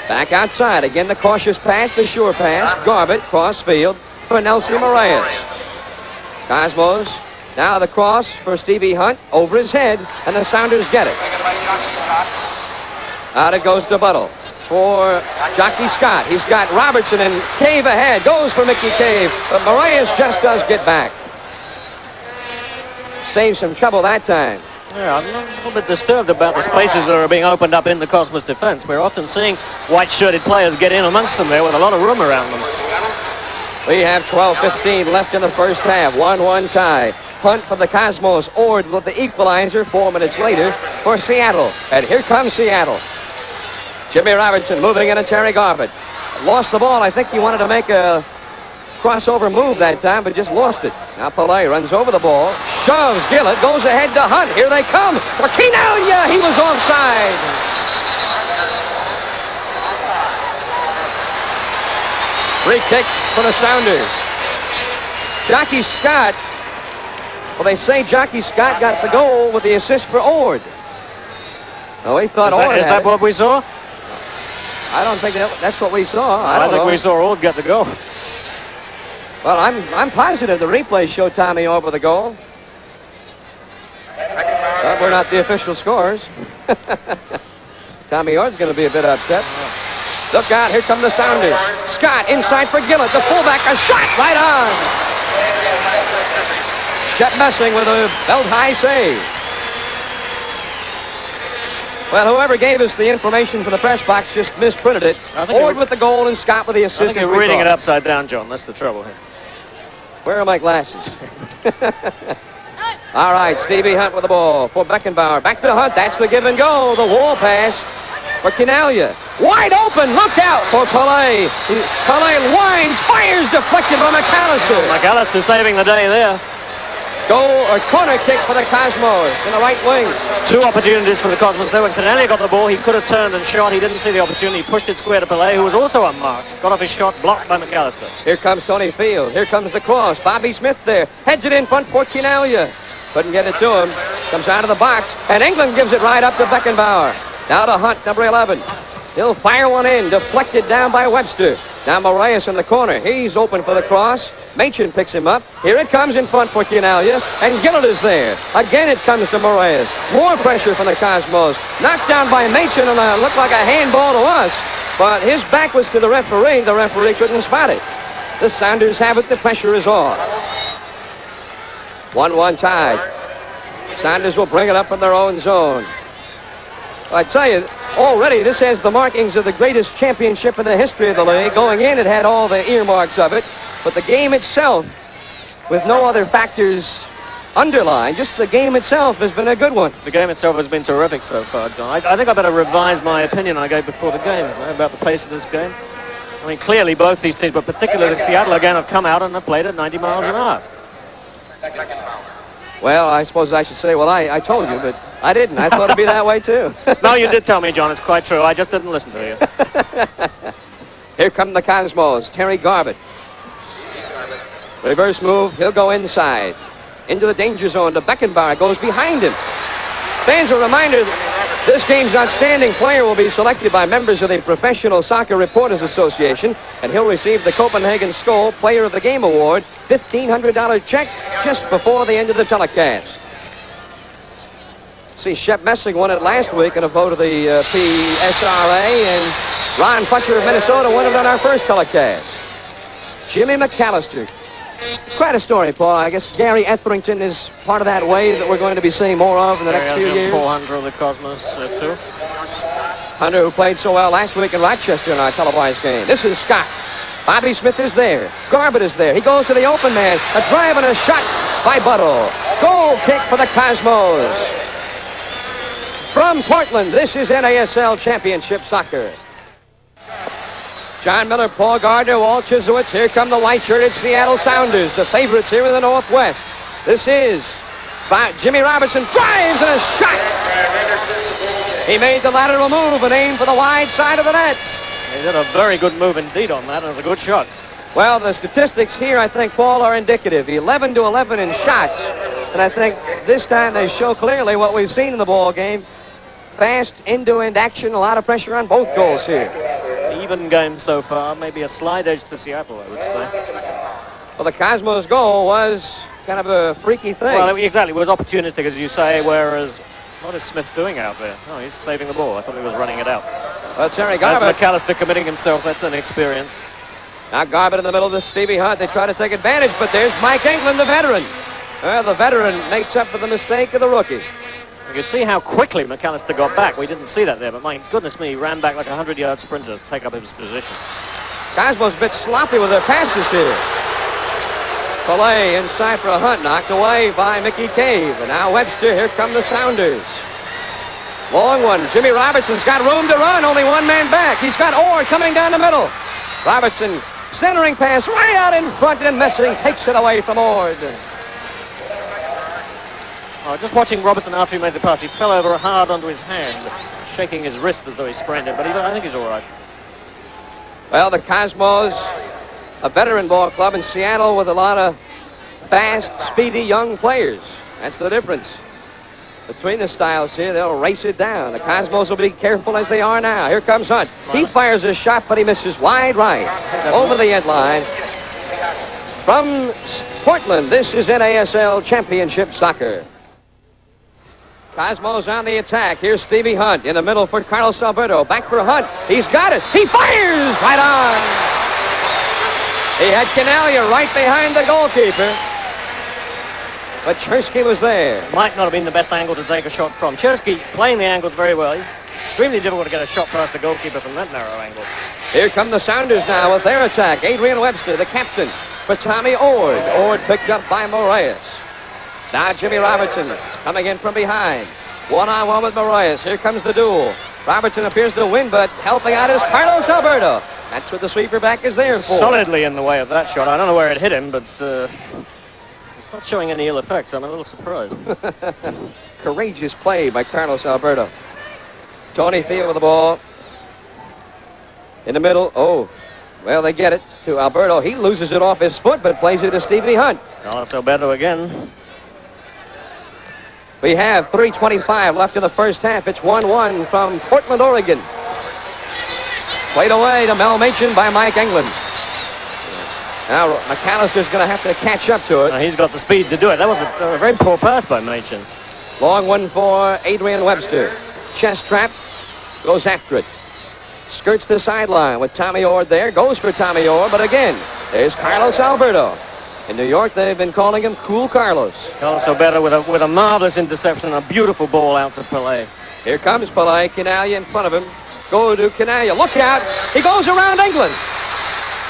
Back outside. Again, the cautious pass, the sure pass. Garbett, cross field for Nelsi Moraes. Cosmos, now the cross for Stevie Hunt over his head, and the Sounders get it. Out it goes to Buttle for Jockey Scott. He's got Robertson and Cave ahead. Goes for Mickey Cave, but Moraes just does get back. Saves some trouble that time. Yeah, I'm a little bit disturbed about the spaces that are being opened up in the Cosmos defense. We're often seeing white-shirted players get in amongst them there with a lot of room around them. We have 12:15 left in the first half. 1-1 tie. Punt for the Cosmos. Ord with the equalizer 4 minutes later for Seattle. And here comes Seattle. Jimmy Robertson moving in, and Terry Garbett lost the ball. I think he wanted to make a crossover move that time, but just lost it. Now Pelé runs over the ball, shoves Gillett, goes ahead to Hunt. Here they come. For Chinaglia, he was offside. Free kick for the Sounders. Jockey Scott. Well, they say Jockey Scott got the goal with the assist for Ord. Oh, he thought Ord had Is that it. what we saw? I don't think that's what we saw. I think we saw Ord get the goal. Well, I'm positive the replay showed Tommy Ord with the goal. But we're not the official scorers. Tommy Ord's going to be a bit upset. Look out, here come the Sounders. Scott inside for Gillett, the fullback, a shot right on. Chet Messing with a belt-high save. Well, whoever gave us the information for the press box just misprinted it. Ord with the goal and Scott with the assist. I think you're reading it upside down, John. That's the trouble here. Where are my glasses? All right, Stevie Hunt with the ball for Beckenbauer. Back to Hunt. That's the give and go. The wall pass for Chinaglia. Wide open. Look out for Pelé. Pelé winds, fires, deflected by McAllister. McAllister saving the day there. Goal or corner kick for the Cosmos in the right wing. Two opportunities for the Cosmos there. When Chinaglia got the ball, he could have turned and shot. He didn't see the opportunity. He pushed it square to Pelé, who was also unmarked. Got off his shot, blocked by McAllister. Here comes Tony Field. Here comes the cross. Bobby Smith there. Heads it in front for Chinaglia. Couldn't get it to him. Comes out of the box. And England gives it right up to Beckenbauer. Now to Hunt, number 11. He'll fire one in. Deflected down by Webster. Now Moraes in the corner. He's open for the cross. Machin picks him up. Here it comes in front for Chinaglia, and Gillett is there. Again it comes to Moraes. More pressure from the Cosmos. Knocked down by Machin, and it looked like a handball to us, but his back was to the referee. The referee couldn't spot it. The Sounders have it. The pressure is off. 1-1 tie. Sounders will bring it up in their own zone. I tell you, already this has the markings of the greatest championship in the history of the league. Going in, it had all the earmarks of it. But the game itself, with no other factors underlined, just the game itself has been a good one. The game itself has been terrific so far, John. I think I better revise my opinion I gave before the game about the pace of this game. I mean, clearly both these teams, but particularly Seattle again, have come out and have played at 90 miles an hour. Well, I suppose I should say, well, I told you, but I didn't. I thought it'd be that way, too. No, you did tell me, John. It's quite true. I just didn't listen to you. Here come the Cosmos. Terry Garbett. Reverse move. He'll go inside. Into the danger zone. The Beckenbauer goes behind him. Fans, a reminder, this game's outstanding player will be selected by members of the Professional Soccer Reporters Association, and he'll receive the Copenhagen Skol Player of the Game Award, $1,500 check, just before the end of the telecast. See, Shep Messing won it last week in a vote of the PSRA, and Ron Fletcher of Minnesota won it on our first telecast. Jimmy McAllister. Quite a story, Paul. I guess Gary Etherington is part of that wave that we're going to be seeing more of in the next few years. 400 of the Cosmos, too. Hunter, who played so well last week in Rochester in our televised game. This is Scott. Bobby Smith is there. Garbett is there. He goes to the open man. A drive and a shot by Buttle. Goal kick for the Cosmos. From Portland, this is NASL Championship Soccer. John Miller, Paul Gardner, Walt Chisowitz. Here come the white-shirted Seattle Sounders, the favorites here in the Northwest. This is Jimmy Robertson, drives and a shot. He made the lateral move and aimed for the wide side of the net. He did a very good move indeed on that. It was a good shot. Well, the statistics here, I think, Paul, are indicative. 11 to 11 in shots. And I think this time they show clearly what we've seen in the ball game. Fast, end-to-end action, a lot of pressure on both goals here. Even game so far, maybe a slight edge to Seattle, I would say. Well, the Cosmos goal was kind of a freaky thing. Well, exactly. It was opportunistic, as you say, whereas what is Smith doing out there? Oh, he's saving the ball. I thought he was running it out. Well, Terry Garbett. McAllister committing himself. That's an experience. Now Garbett in the middle of this Stevie Hunt. They try to take advantage, but there's Mike England, the veteran. Well, the veteran makes up for the mistake of the rookie. You see how quickly McAllister got back. We didn't see that there, but my goodness me, he ran back like a 100-yard sprinter to take up his position. Cosmos a bit sloppy with their passes here. Pelé inside for a Hunt, knocked away by Mickey Cave. And now Webster, here come the Sounders. Long one, Jimmy Robertson's got room to run, only one man back. He's got Ord coming down the middle. Robertson, centering pass right out in front, and Messing takes it away from Ord. Just watching Robertson after he made the pass, he fell over hard onto his hand, shaking his wrist as though he sprained it, but I think he's all right. Well, the Cosmos, a veteran ball club in Seattle with a lot of fast, speedy young players. That's the difference between the styles here. They'll race it down. The Cosmos will be careful as they are now. Here comes Hunt. He fires a shot, but he misses wide right over the end line. From Portland, this is NASL Championship Soccer. Cosmos on the attack. Here's Stevie Hunt in the middle for Carlos Alberto. Back for Hunt. He's got it. He fires right on. He had Chinaglia right behind the goalkeeper. But Chursky was there. Might not have been the best angle to take a shot from. Chursky playing the angles very well. He's extremely difficult to get a shot past the goalkeeper from that narrow angle. Here come the Sounders now with their attack. Adrian Webster, the captain, for Tommy Ord. Ord picked up by Moraes. Now Jimmy Robertson coming in from behind. One-on-one with Moraes. Here comes the duel. Robertson appears to win, but helping out is Carlos Alberto. That's what the sweeper back is there for. Solidly in the way of that shot. I don't know where it hit him, but it's not showing any ill effects. I'm a little surprised. Courageous play by Carlos Alberto. Tony Field with the ball. In the middle. Oh, well, they get it to Alberto. He loses it off his foot, but plays it to Stevie Hunt. Carlos Alberto again. We have 3:25 left in the first half. It's 1-1 from Portland, Oregon. Played away to Mel Machin by Mike England. Now McAllister's going to have to catch up to it. He's got the speed to do it. That was a very poor pass by Machin. Long one for Adrian Webster. Chest trap, goes after it. Skirts the sideline with Tommy Ord there. Goes for Tommy Ord, but again, there's Carlos Alberto. In New York, they've been calling him Cool Carlos. Carlos Alberto with a marvelous interception, a beautiful ball out to Pelé. Here comes Pelé. Chinaglia in front of him. Go to Chinaglia. Look out. He goes around England.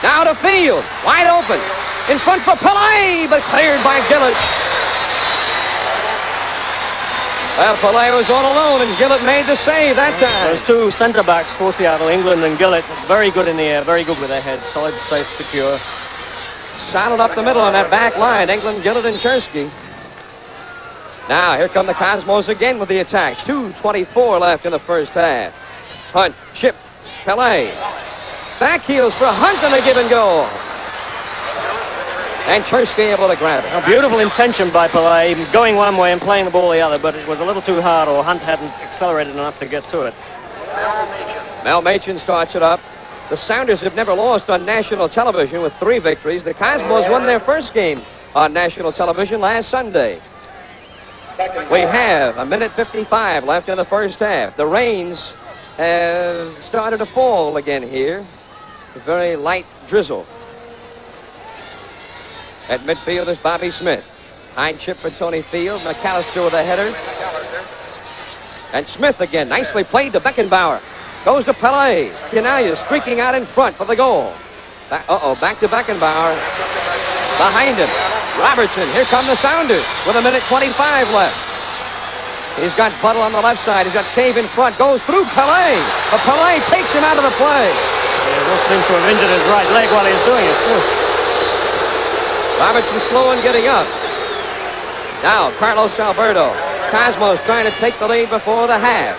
Now to Field. Wide open. In front for Pelé, but cleared by Gillett. Well, Pelé was all alone, and Gillett made the save that time. Those two center backs for Seattle, England and Gillett, very good in the air, very good with their heads. Solid, safe, secure. Saddled up the middle on that back line. England, Gillett, and Chursky. Now, here come the Cosmos again with the attack. 2:24 left in the first half. Hunt, chip, Pelé. Back heels for Hunt on the give and go. And Chursky able to grab it. A beautiful intention by Pelé, going one way and playing the ball the other, but it was a little too hard, or Hunt hadn't accelerated enough to get to it. Mel Machin starts it up. The Sounders have never lost on national television with 3 victories. The Cosmos won their first game on national television last Sunday. We have 1:55 left in the first half. The rains have started to fall again here. A very light drizzle. At midfield is Bobby Smith. High chip for Tony Field. McAllister with a header. And Smith again. Nicely played to Beckenbauer. Goes to Pelé. Chinaglia streaking out in front for the goal. Back to Beckenbauer. Behind him, Robertson. Here come the Sounders with 1:25 left. He's got Buttle on the left side. He's got Cave in front. Goes through Pelé. But Pelé takes him out of the play. Yeah, this seems to have injured his right leg while he's doing it, too. Robertson slow in getting up. Now, Carlos Alberto. Cosmos trying to take the lead before the half.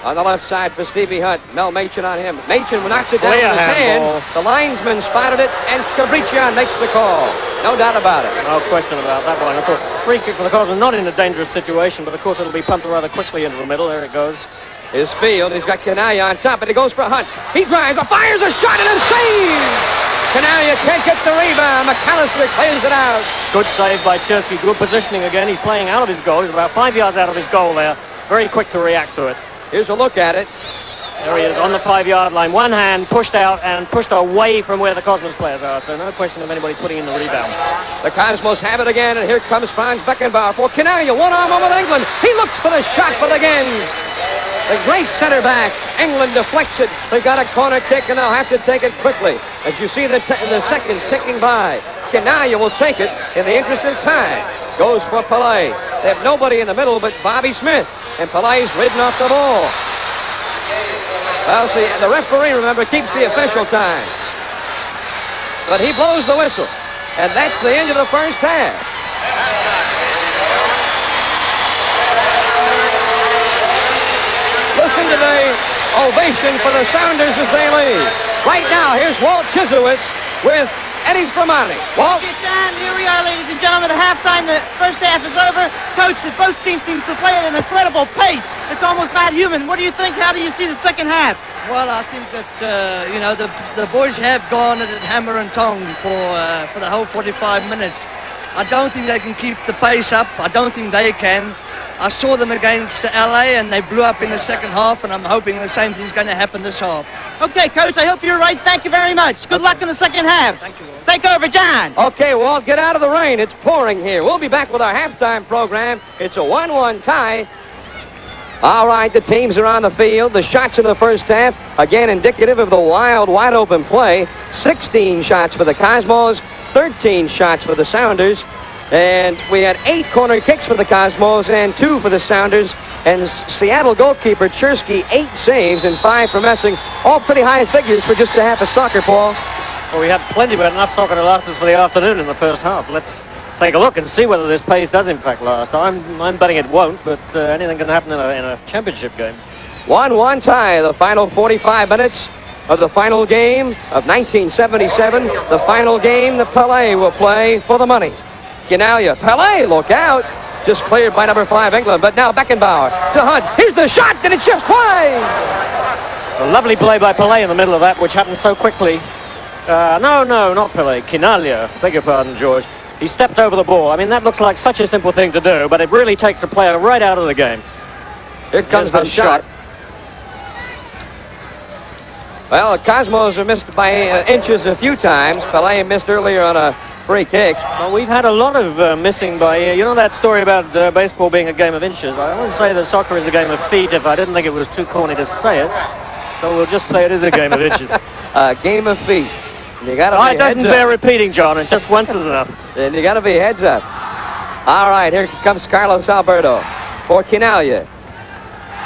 On the left side for Stevie Hunt. Mel Machin on him. Machin knocks it down with his hand. The linesman spotted it, and Dimitrijević makes the call. No doubt about it. No question about that one. Of course, free kick for the Cosmos, not in a dangerous situation, but of course it'll be pumped rather quickly into the middle. There it goes. His field. He's got Chinaglia on top, and he goes for Hunt. He drives, fires a shot, and a save! Chinaglia can't get the rebound. McAllister clears it out. Good save by Chursky. Good positioning again. He's playing out of his goal. He's about 5 yards out of his goal there. Very quick to react to it. Here's a look at it. There he is on the 5-yard line. One hand pushed out and pushed away from where the Cosmos players are. So no question of anybody putting in the rebound. The Cosmos have it again, and here comes Franz Beckenbauer for Chinaglia. One arm over England. He looks for the shot, but again, the great center back. England deflected. They got a corner kick, and they'll have to take it quickly. As you see the seconds ticking by. Chinaglia will take it in the interest of time. Goes for Pelé. They have nobody in the middle but Bobby Smith. And Pelé's ridden off the ball. Well, see, the referee, remember, keeps the official time. But he blows the whistle. And that's the end of the first half. Listen to the ovation for the Sounders as they leave. Right now, here's Walt Chislewicz with Eddie Firmani. Walt? And here we are, ladies and gentlemen, at halftime. The first half is over. Coach, both teams seem to play at an incredible pace. It's almost not human. What do you think? How do you see the second half? Well, I think that, the boys have gone at it hammer and tongue for the whole 45 minutes. I don't think they can keep the pace up. I don't think they can. I saw them against LA, and they blew up in the second half, and I'm hoping the same thing's going to happen this half. Okay, Coach, I hope you're right. Thank you very much. Good luck in the second half. Thank you, Walt. Take over, John. Okay, Walt, get out of the rain. It's pouring here. We'll be back with our halftime program. It's a 1-1 tie. All right, the teams are on the field. The shots in the first half, again, indicative of the wild, wide-open play. 16 shots for the Cosmos, 13 shots for the Sounders. And we had 8 corner kicks for the Cosmos and 2 for the Sounders. And Seattle goalkeeper Chursky, 8 saves and 5 for Messing. All pretty high figures for just a half a soccer ball. Well, we had plenty, but enough soccer to last us for the afternoon in the first half. Let's take a look and see whether this pace does in fact last. I'm betting it won't, but anything can happen in a championship game. 1-1 tie, the final 45 minutes of the final game of 1977. The final game that Pelé will play for the money. Chinaglia, Pelé, look out. Just cleared by number 5, England. But now Beckenbauer to Hunt. Here's the shot, and it's just wide. A lovely play by Pelé in the middle of that, which happened so quickly. No, not Pelé. Chinaglia, beg your pardon, George. He stepped over the ball. I mean, that looks like such a simple thing to do, but it really takes a player right out of the game. Here comes the shot. Well, the Cosmos are missed by inches a few times. Pelé missed earlier on a free kick. Well, we've had a lot of missing by, you know that story about baseball being a game of inches? I wouldn't say that soccer is a game of feet if I didn't think it was too corny to say it. So we'll just say it is a game of inches. A game of feet. You gotta it doesn't bear repeating, John, and just once is enough. And you got to be heads up. All right, here comes Carlos Alberto for Chinaglia.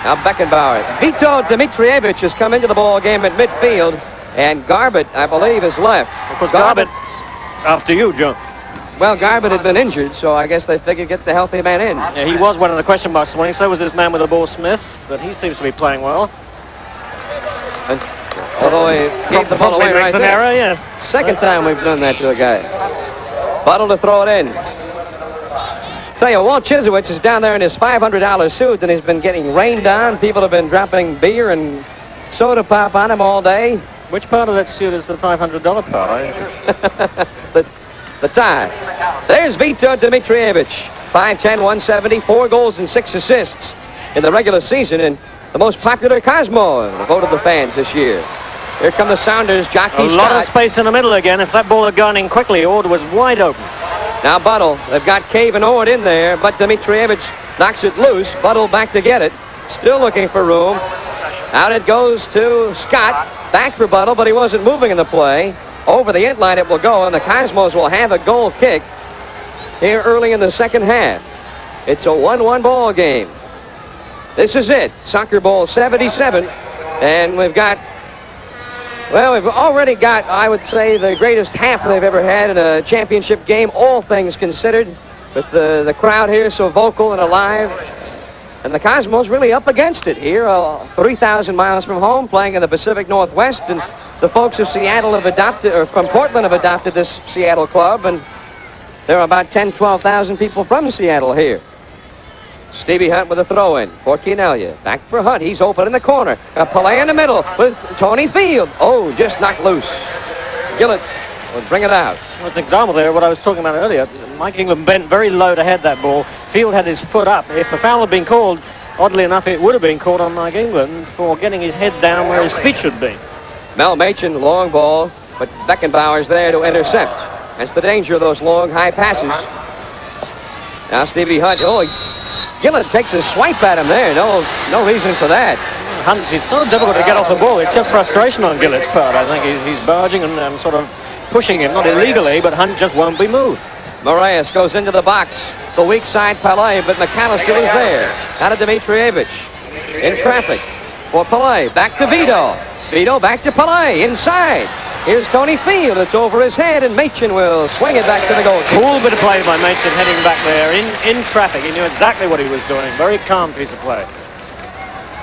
Now Beckenbauer. Vito Dimitrijević has come into the ball game at midfield, and Garbett, I believe, is left. Of course, Garbett, after you, John. Well, Garbett had been injured, so I guess they figured get the healthy man in. Yeah, he was one of the question marks this morning. So was this man with the ball, Smith, but he seems to be playing well. And, although he gave the ball away right an there. error, yeah. Second time we've done that to a guy. Buttle to throw it in. Tell you, Walt Chisowicz is down there in his $500 suit, and he's been getting rained on. People have been dropping beer and soda pop on him all day. Which part of that suit is the $500 part? the tie. There's Vito Dimitrijević. 5'10", 170, 4 goals and 6 assists in the regular season, and the most popular Cosmo in the vote of the fans this year. Here come the Sounders. Jockey A lot of space in the middle again. If that ball had gone in quickly, Ord was wide open. Now Buttle. They've got Cave and Ord in there, but Dimitrijević knocks it loose. Buttle back to get it. Still looking for room. Out it goes to Scott. Back for Buttle, but he wasn't moving in the play. Over the end line it will go, and the Cosmos will have a goal kick here early in the second half. It's a 1-1 ball game. This is it. Soccer Bowl 77. And we've already got, I would say, the greatest half they've ever had in a championship game, all things considered, with the crowd here so vocal and alive. And the Cosmos really up against it here, 3,000 miles from home, playing in the Pacific Northwest. And the folks of Seattle have adopted, or from Portland have adopted this Seattle club. And there are about 10, 12,000 people from Seattle here. Stevie Hunt with a throw-in for Chinaglia. Back for Hunt. He's open in the corner. Pelé in the middle with Tony Field. Oh, just knocked loose. Gillett will bring it out. Well, it's an example there, what I was talking about earlier. Mike England bent very low to head that ball. Field had his foot up. If the foul had been called, oddly enough, it would have been called on Mike England for getting his head down where his feet should be. Mel Machin, long ball, but Beckenbauer's there to intercept. That's the danger of those long, high passes. Now Stevie Hunt. Gillett takes a swipe at him there. No reason for that. Hunt, it's so difficult to get off the ball. It's just frustration on Gillett's part. I think he's barging and sort of pushing him, not illegally, but Hunt just won't be moved. Moraes goes into the box. The weak side Pelé, but McAllister is there. Out of Dimitrijević. In traffic for Pelé. Back to Vito. Vito back to Pelé. Inside. Here's Tony Field. It's over his head, and Machin will swing it back to the goal. Cool bit of play by Machin heading back there in traffic. He knew exactly what he was doing. Very calm piece of play.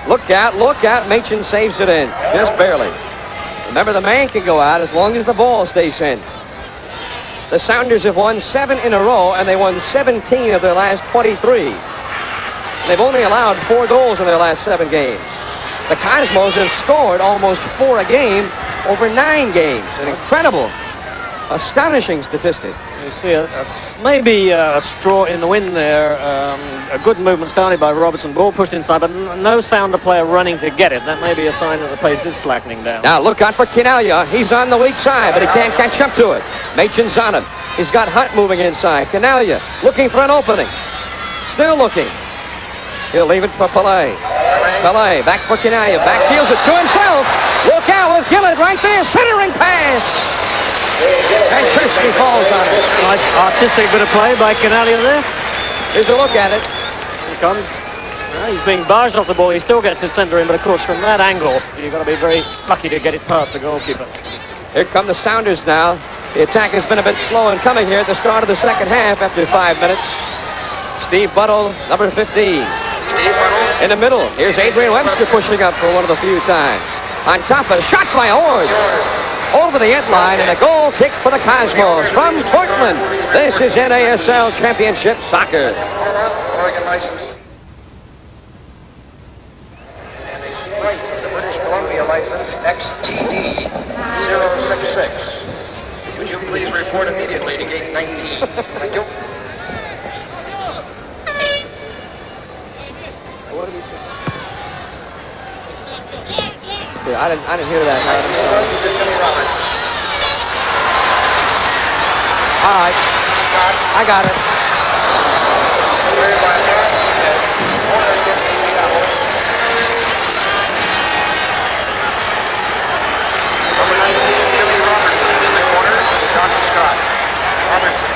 Look out, look out. Machin saves it in. Just barely. Remember, the man can go out as long as the ball stays in. The Sounders have won 7 in a row, and they won 17 of their last 23. They've only allowed 4 goals in their last 7 games. The Cosmos have scored almost 4 a game over 9 games. An incredible, astonishing statistic. You see, maybe a straw in the wind there. A good movement started by Robertson. Ball pushed inside, but no Sounder player running to get it. That may be a sign that the pace is slackening down. Now look out for Chinaglia. He's on the weak side, but he can't catch up to it. Machin's on him. He's got Hunt moving inside. Chinaglia looking for an opening. Still looking. He'll leave it for Pelé. Pelé back for Chinaglia. Backfields it to himself. Look out with Gillett right there. Centering pass. And Chursky falls on it. Nice artistic bit of play by Chinaglia there. Here's a look at it. Here comes. He's being barged off the ball. He still gets his centre in, but of course from that angle, you've got to be very lucky to get it past the goalkeeper. Here come the Sounders now. The attack has been a bit slow in coming here at the start of the second half after 5 minutes. Steve Buttle, number 15. In the middle, here's Adrian Webster pushing up for one of the few times. On top of a shot by Ord. Over the end line, and a goal kick for the Cosmos from Portland. This is NASL Championship Soccer. Oregon license. And a strike, the British Columbia license, XTD 066. Would you please report immediately to gate 19? Thank you. Yeah, I didn't hear that. All right. I got it. Number 19, Jimmy Robertson in the corner. Johnny Scott. Robertson.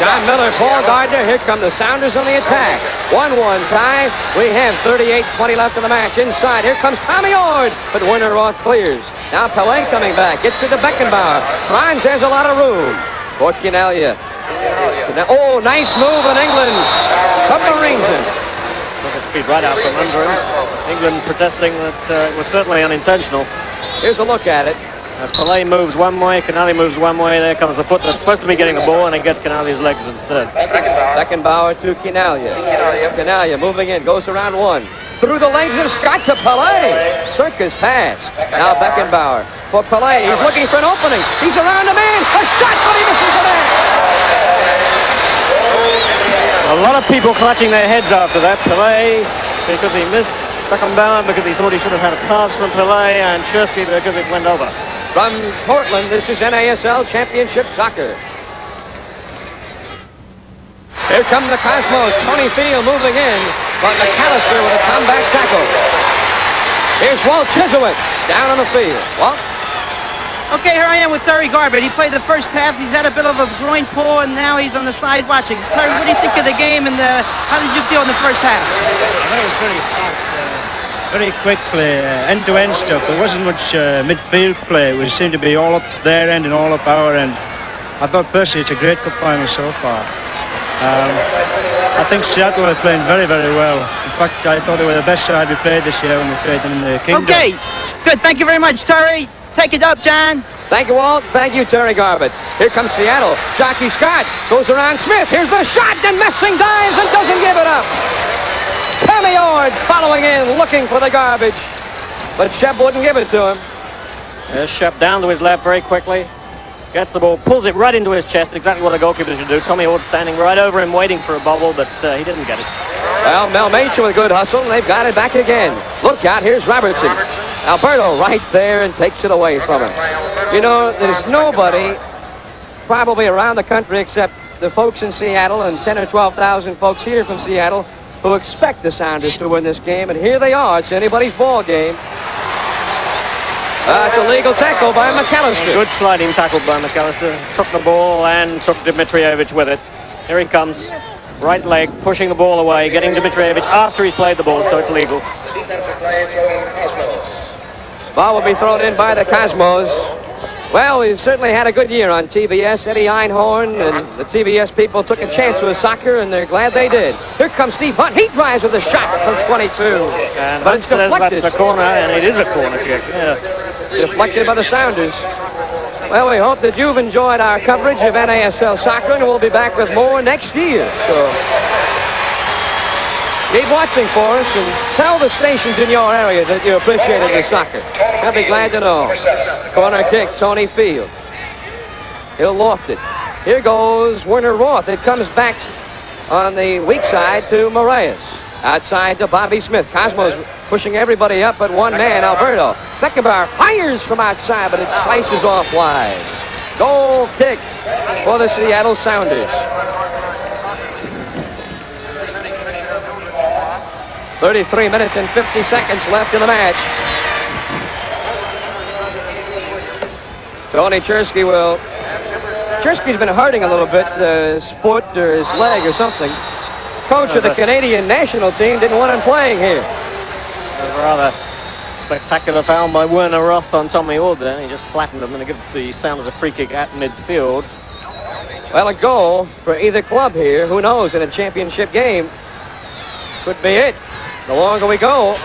John Miller, Paul Gardner. Here come the Sounders on the attack. 1-1 tie. We have 38-20 left in the match. Inside, here comes Tommy Ord, but Werner Roth clears. Now Pelé coming back. Gets to the Beckenbauer. Franz has a lot of room. For Chinaglia. Oh, nice move in England. Submarines him. Took his feet right out from under him. England protesting that it was certainly unintentional. Here's a look at it. As Pelé moves one way, Chinaglia moves one way. There comes the foot that's supposed to be getting the ball, and it gets Chinalia's legs instead. Beckenbauer to Chinaglia. Chinaglia moving in, goes around one. Through the legs of Scott to Pelé. Circus pass. Now Beckenbauer for Pelé. He's looking for an opening. He's around a man. A shot, but he misses the net. A lot of people clutching their heads after that. Pelé, because he missed Beckenbauer, because he thought he should have had a pass from Pelé, and Chursky because it went over. From Portland, this is NASL Championship Soccer. Here come the Cosmos. Tony Field moving in, but McAllister with a comeback tackle. Here's Walt Chisowitz down on the field. Walt? Okay, here I am with Terry Garbett. He played the first half. He's had a bit of a groin pull, and now he's on the side watching. Terry, what do you think of the game, and how did you feel in the first half? I thought it was very fast, very quick play, end-to-end stuff. There wasn't much midfield play. We seemed to be all up their end and all up our end. I thought personally it's a great cup final so far. I think Seattle are playing very, very well. In fact, I thought they were the best side we played this year when we played them in the Kingdom. Okay, good. Thank you very much, Terry. Take it up, John. Thank you, Walt. Thank you, Terry Garbett. Here comes Seattle. Jockey Scott goes around Smith. Here's the shot, and Messing dives and doesn't give it up. Tommy Ord following in, looking for the garbage. But Shep wouldn't give it to him. There's Shep down to his left very quickly. Gets the ball, pulls it right into his chest, exactly what a goalkeeper should do. Tommy Ord standing right over him, waiting for a bubble, but he didn't get it. Well, Melmation with a good hustle, and they've got it back again. Look out, here's Robertson. Alberto right there and takes it away from him. You know, there's nobody probably around the country except the folks in Seattle and 10 or 12,000 folks here from Seattle who expect the Sounders to win this game, and here they are. It's anybody's ball game. It's a legal tackle by McAllister. Good sliding tackle by McAllister. Took the ball and took Dimitrijević with it. Here he comes. Right leg, pushing the ball away, getting Dimitrijević after he's played the ball, so it's legal. Ball will be thrown in by the Cosmos. Well, we've certainly had a good year on TBS. Eddie Einhorn and the TBS people took a chance with soccer, and they're glad they did. Here comes Steve Hunt. He drives with a shot from 22. And but it's deflected. That's a corner, and it is a corner kick. Yeah. Deflected by the Sounders. Well, we hope that you've enjoyed our coverage of NASL soccer, and we'll be back with more next year. So keep watching for us and tell the stations in your area that you appreciated the soccer. They'll be glad to know. Corner kick, Tony Field. He'll loft it. Here goes Werner Roth. It comes back on the weak side to Moraes. Outside to Bobby Smith. Cosmos pushing everybody up but one man, Alberto. Beckenbauer fires from outside, but it slices off wide. Goal kick for the Seattle Sounders. 33 minutes and 50 seconds left in the match. Tony Chursky will... Chursky's been hurting a little bit, his foot or his leg or something. Coach of the Canadian national team didn't want him playing here. A rather spectacular foul by Werner Roth on Tommy Ord there. He just flattened him and he gives the Sounders a free kick at midfield. Well, a goal for either club here. Who knows, in a championship game. Could be it. The longer we go,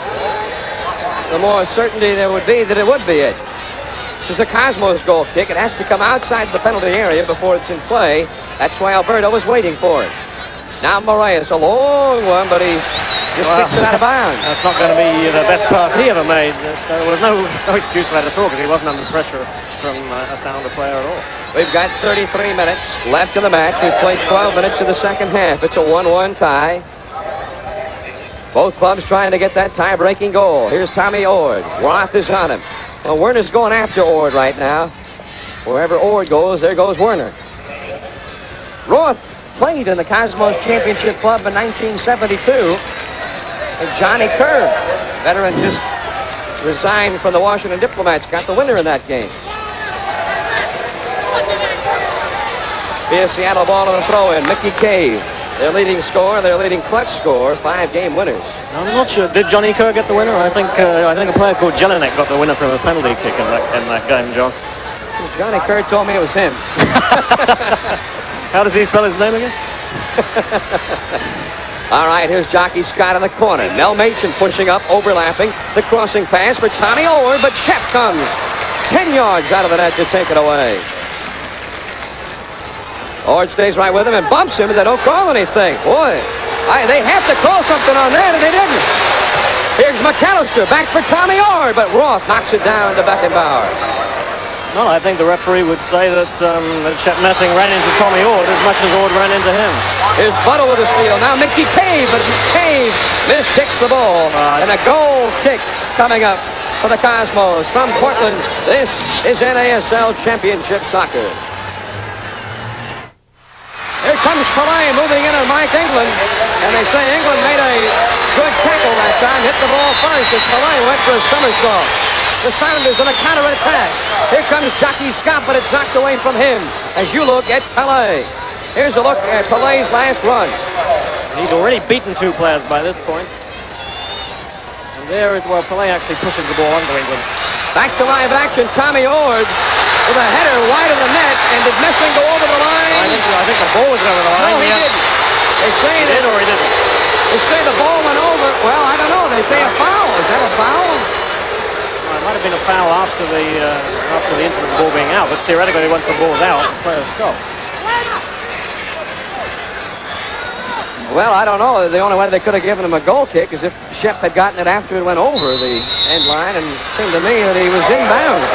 the more certainty there would be that it would be it. This is a Cosmos goal kick. It has to come outside the penalty area before it's in play. That's why Alberto was waiting for it. Now Moraes, a long one, but he just kicks it out of bounds. That's not going to be the best pass he ever made. There was no excuse for that at all because he wasn't under pressure from a Sounder player at all. We've got 33 minutes left in the match. We've played 12 minutes in the second half. It's a 1-1 tie. Both clubs trying to get that tie-breaking goal. Here's Tommy Ord. Roth is on him. Well, Werner's going after Ord right now. Wherever Ord goes, there goes Werner. Roth played in the Cosmos Championship Club in 1972. And Johnny Kerr, veteran, just resigned from the Washington Diplomats, got the winner in that game. Here's Seattle ball on the throw-in. Mickey Cave, their leading scorer, their leading clutch scorer, 5-game winners. I'm not sure. Did Johnny Kerr get the winner? I think a player called Jelinek got the winner from a penalty kick in that game, John. Johnny Kerr told me it was him. How does he spell his name again? All right, here's Jockey Scott in the corner. Mel Machen pushing up, overlapping. The crossing pass for Tommy Ord, but Shep comes 10 yards out of the net to take it away. Ord stays right with him and bumps him, and they don't call anything. Boy, they have to call something on that, and they didn't. Here's McAllister, back for Tommy Ord, but Roth knocks it down to Beckenbauer. No, I think the referee would say that Shep Messing ran into Tommy Ord as much as Ord ran into him. Here's Buttle with a steal. Now Mickey Cave, but Cave miskicks the ball. And a goal kick coming up for the Cosmos from Portland. This is NASL Championship Soccer. Here comes Pelé moving in on Mike England. And they say England made a good tackle that time. Hit the ball first as Pelé went for a somersault. The Sounders on a counter-attack. Here comes Jockey Scott, but it's knocked away from him as you look at Pelé. Here's a look at Pelé's last run. He's already beaten 2 players by this point. And there is where Pelé actually pushes the ball under England. Back to live action, Tommy Ord with a header wide of the net, and did Messing go over the line? I think the ball was over the line. No, he didn't. They say he did or he didn't. They say the ball went over. Well, I don't know. They say a foul. Is that a foul? It might have been a foul after the incident of the ball being out, but theoretically once the ball's out, the player stopped. Well, I don't know. The only way they could have given him a goal kick is if Shep had gotten it after it went over the end line, and it seemed to me that he was inbound.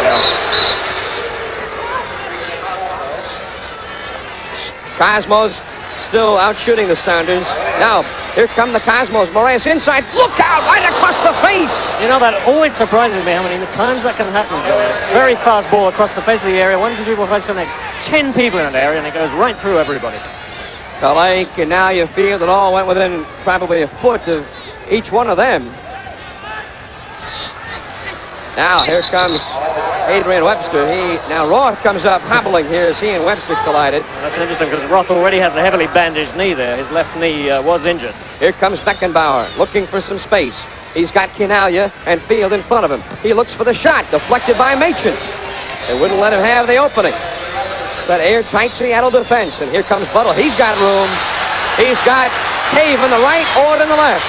Cosmos still out shooting the Sounders. Now, here come the Cosmos. Moraes inside. Look out! Right across the face! You know, that always surprises me how many times that can happen, Joe. Very fast ball across the face of the area. 1, 2, 3, 4, 5, 6, 7, 8. 10 people in that area, and it goes right through everybody. Pelé, Chinaglia, Field, it all went within probably a foot of each one of them. Now, here comes Adrian Webster. Now Roth comes up hobbling here as he and Webster collided. That's interesting because Roth already has a heavily bandaged knee there. His left knee was injured. Here comes Beckenbauer looking for some space. He's got Chinaglia and Field in front of him. He looks for the shot, deflected by Machen. They wouldn't let him have the opening. That airtight Seattle defense. And here comes Buttle. He's got room. He's got Cave on the right, Ord on the left.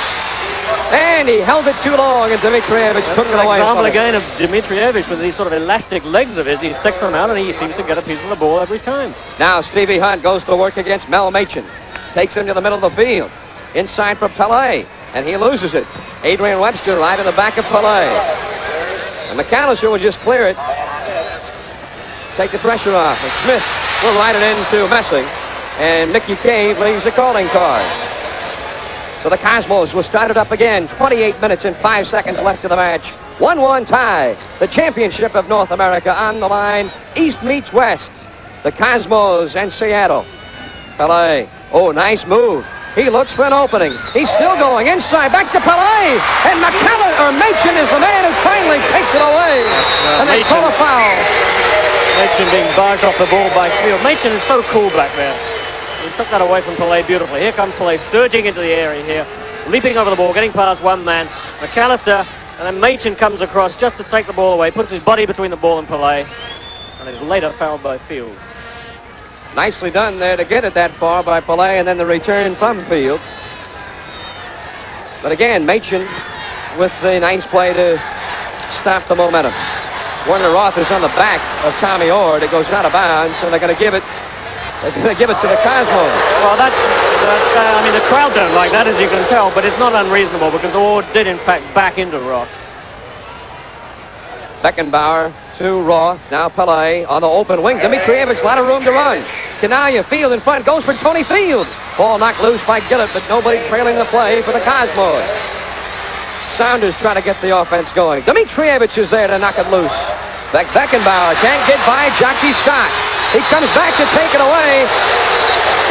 And he held it too long, and Dimitrijević took it away. An example again of Dimitrijević with these sort of elastic legs of his. He sticks them out, and he seems to get a piece of the ball every time. Now Stevie Hunt goes to work against Mel Machen. Takes him to the middle of the field. Inside for Pelé, and he loses it. Adrian Webster right in the back of Pelé. And McAllister will just clear it. Take the pressure off. And Smith will ride it into Messing. And Mickey Cave leaves the calling card. So the Cosmos will start it up again. 28 minutes and 5 seconds left of the match. 1-1 tie. The championship of North America on the line. East meets West. The Cosmos and Seattle. Pelé. Oh, nice move. He looks for an opening. He's still going inside. Back to Pelé. And Machen is the man who finally takes it away. And they call a foul. Machen being barged off the ball by Field. Machen is so cool back there. He took that away from Pelé beautifully. Here comes Pelé surging into the area here, leaping over the ball, getting past one man. McAllister, and then Machen comes across just to take the ball away, puts his body between the ball and Pelé, and is later fouled by Field. Nicely done there to get it that far by Pelé, and then the return from Field. But again, Machen with the nice play to stop the momentum. Werner Roth is on the back of Tommy Ord. It goes out of bounds, so they're going to give it. They're going to give it to the Cosmos. Well, I mean, the crowd don't like that, as you can tell, but it's not unreasonable because Ord did, in fact, back into Roth. Beckenbauer to Roth. Now Pelé on the open wing. Dimitrijević, a lot of room to run. Chinaglia, Field in front, goes for Tony Field. Ball knocked loose by Gillett, but nobody trailing the play for the Cosmos. Sounders trying to get the offense going. Dimitrijević is there to knock it loose. Beckenbauer can't get by Jockey Scott. He comes back to take it away.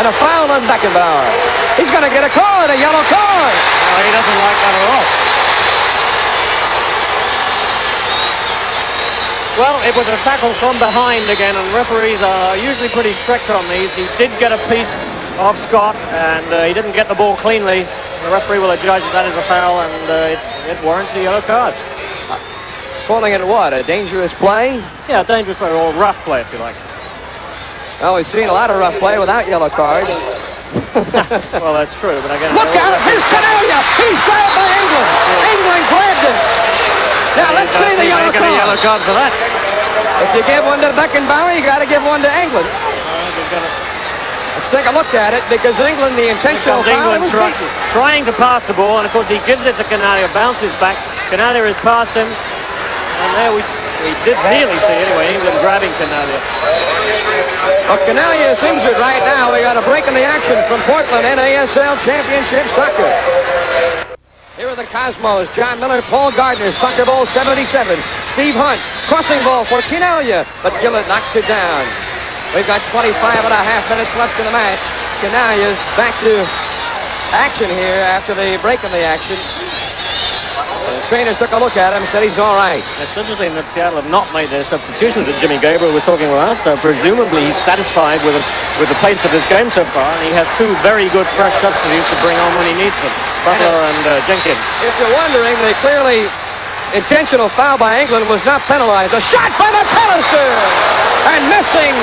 And a foul on Beckenbauer. He's going to get a card, a yellow card. Oh, he doesn't like that at all. Well, it was a tackle from behind again, and referees are usually pretty strict on these. He did get a piece of Scott, and he didn't get the ball cleanly. The referee will adjudge that is a foul, and it warrants a yellow card. Calling it what, a dangerous play? Yeah, dangerous play, or rough play, if you like. Well, we've seen a lot of rough play without yellow cards. Well, that's true, but again... Look out! Here's Chinaglia! He's grabbed by England! England grabbed him! Now, let's see the yellow card. A yellow card for that. If you give one to Beckenbauer, you got to give one to England. Let's take a look at it, because England, the intentional foul, England trying to pass the ball, and of course he gives it to Chinaglia, bounces back. Chinaglia has passed him, and there we did nearly see anyway, England grabbing Chinaglia. Well, Chinaglia is injured right now. We got a break in the action from Portland, NASL Championship Soccer. Here are the Cosmos. John Miller, Paul Gardner, Soccer Bowl 77. Steve Hunt, crossing ball for Chinaglia, but Gillett knocks it down. We've got 25 and a half minutes left in the match. Chinaglia's back to action here after the break in the action. The trainer took a look at him and said he's all right. It's interesting that Seattle have not made their substitutions that Jimmy Gabriel was talking about, so presumably he's satisfied with the pace of this game so far, and he has two very good fresh substitutes to bring on when he needs them, Butler and Jenkins. If you're wondering, the clearly intentional foul by England was not penalized. A shot by McAllister! And missing,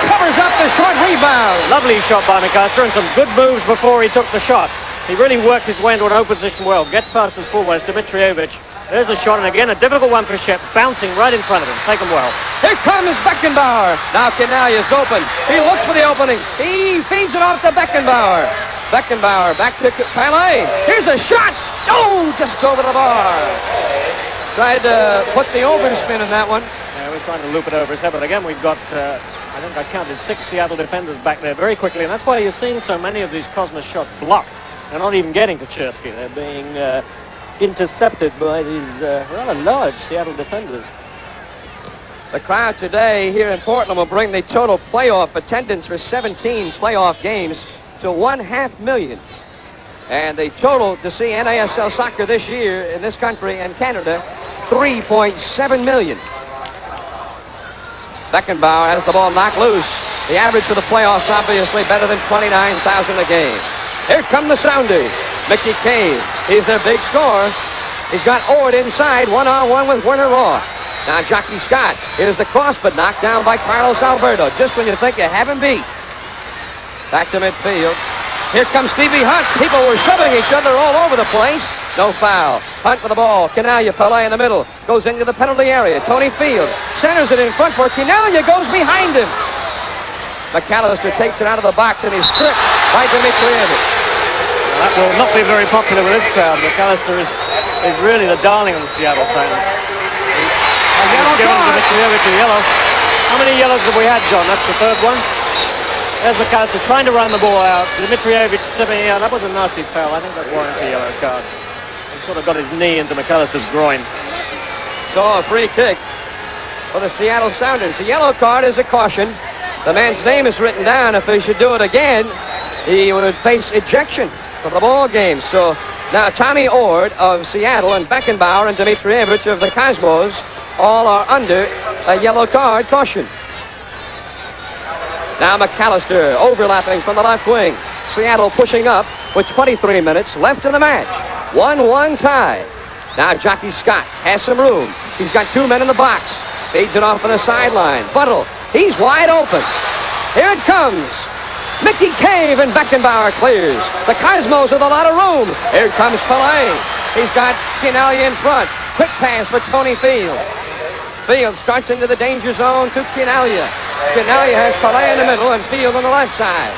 covers up the short rebound. Lovely shot by McAllister and some good moves before he took the shot. He really worked his way into an open position well. Gets past his fullbacks, Dimitrijević. There's the shot, and again, a difficult one for Shep, bouncing right in front of him. Taken well. Here comes Beckenbauer. Now Chinaglia's open. He looks for the opening. He feeds it off to Beckenbauer. Beckenbauer back to Pelé. Here's a shot. Oh, just over the bar. Tried to put the overspin in that one. Yeah, we're trying to loop it over his head, but again, we've got, I think I counted 6 Seattle defenders back there very quickly, and that's why you're seeing so many of these Cosmos shots blocked. They're not even getting to Chursky. They're being intercepted by these rather large Seattle defenders. The crowd today here in Portland will bring the total playoff attendance for 17 playoff games to 500,000. And the total to see NASL soccer this year in this country and Canada, 3.7 million. Beckenbauer has the ball knocked loose. The average for the playoffs obviously better than 29,000 a game. Here come the Sounders. Mickey Cave. He's their big scorer. He's got Ord inside, one-on-one with Werner Roth. Now Jockey Scott. Here's the cross, but knocked down by Carlos Alberto. Just when you think you have him beat. Back to midfield. Here comes Stevie Hunt. People were shoving each other all over the place. No foul. Hunt with the ball. Chinaglia, Pelé in the middle. Goes into the penalty area. Tony Field centers it in front for Chinaglia. Goes behind him. McAllister takes it out of the box and he's stripped by Dimitrijević. That will not be very popular with this crowd. McAllister is really the darling of the Seattle fans. He's given Dimitrijević a yellow. How many yellows have we had, John? That's the third one. There's McAllister trying to run the ball out. Dimitrijević stepping out. That was a nasty foul. I think that warrants a yellow card. He sort of got his knee into McAllister's groin. So a free kick for the Seattle Sounders. The yellow card is a caution. The man's name is written down. If he should do it again, he would face ejection from the ball game. So now Tommy Ord of Seattle and Beckenbauer and Dimitrijević of the Cosmos all are under a yellow card caution. Now McAllister overlapping from the left wing. Seattle pushing up with 23 minutes left in the match. 1-1 tie. Now Jockey Scott has some room. He's got 2 men in the box. Feeds it off on the sideline. Buttle, he's wide open. Here it comes. Mickey Cave and Beckenbauer clears. The Cosmos with a lot of room. Here comes Pelé. He's got Chinaglia in front. Quick pass for Tony Field. Field starts into the danger zone to Chinaglia. Chinaglia has Pelé in the middle and Field on the left side.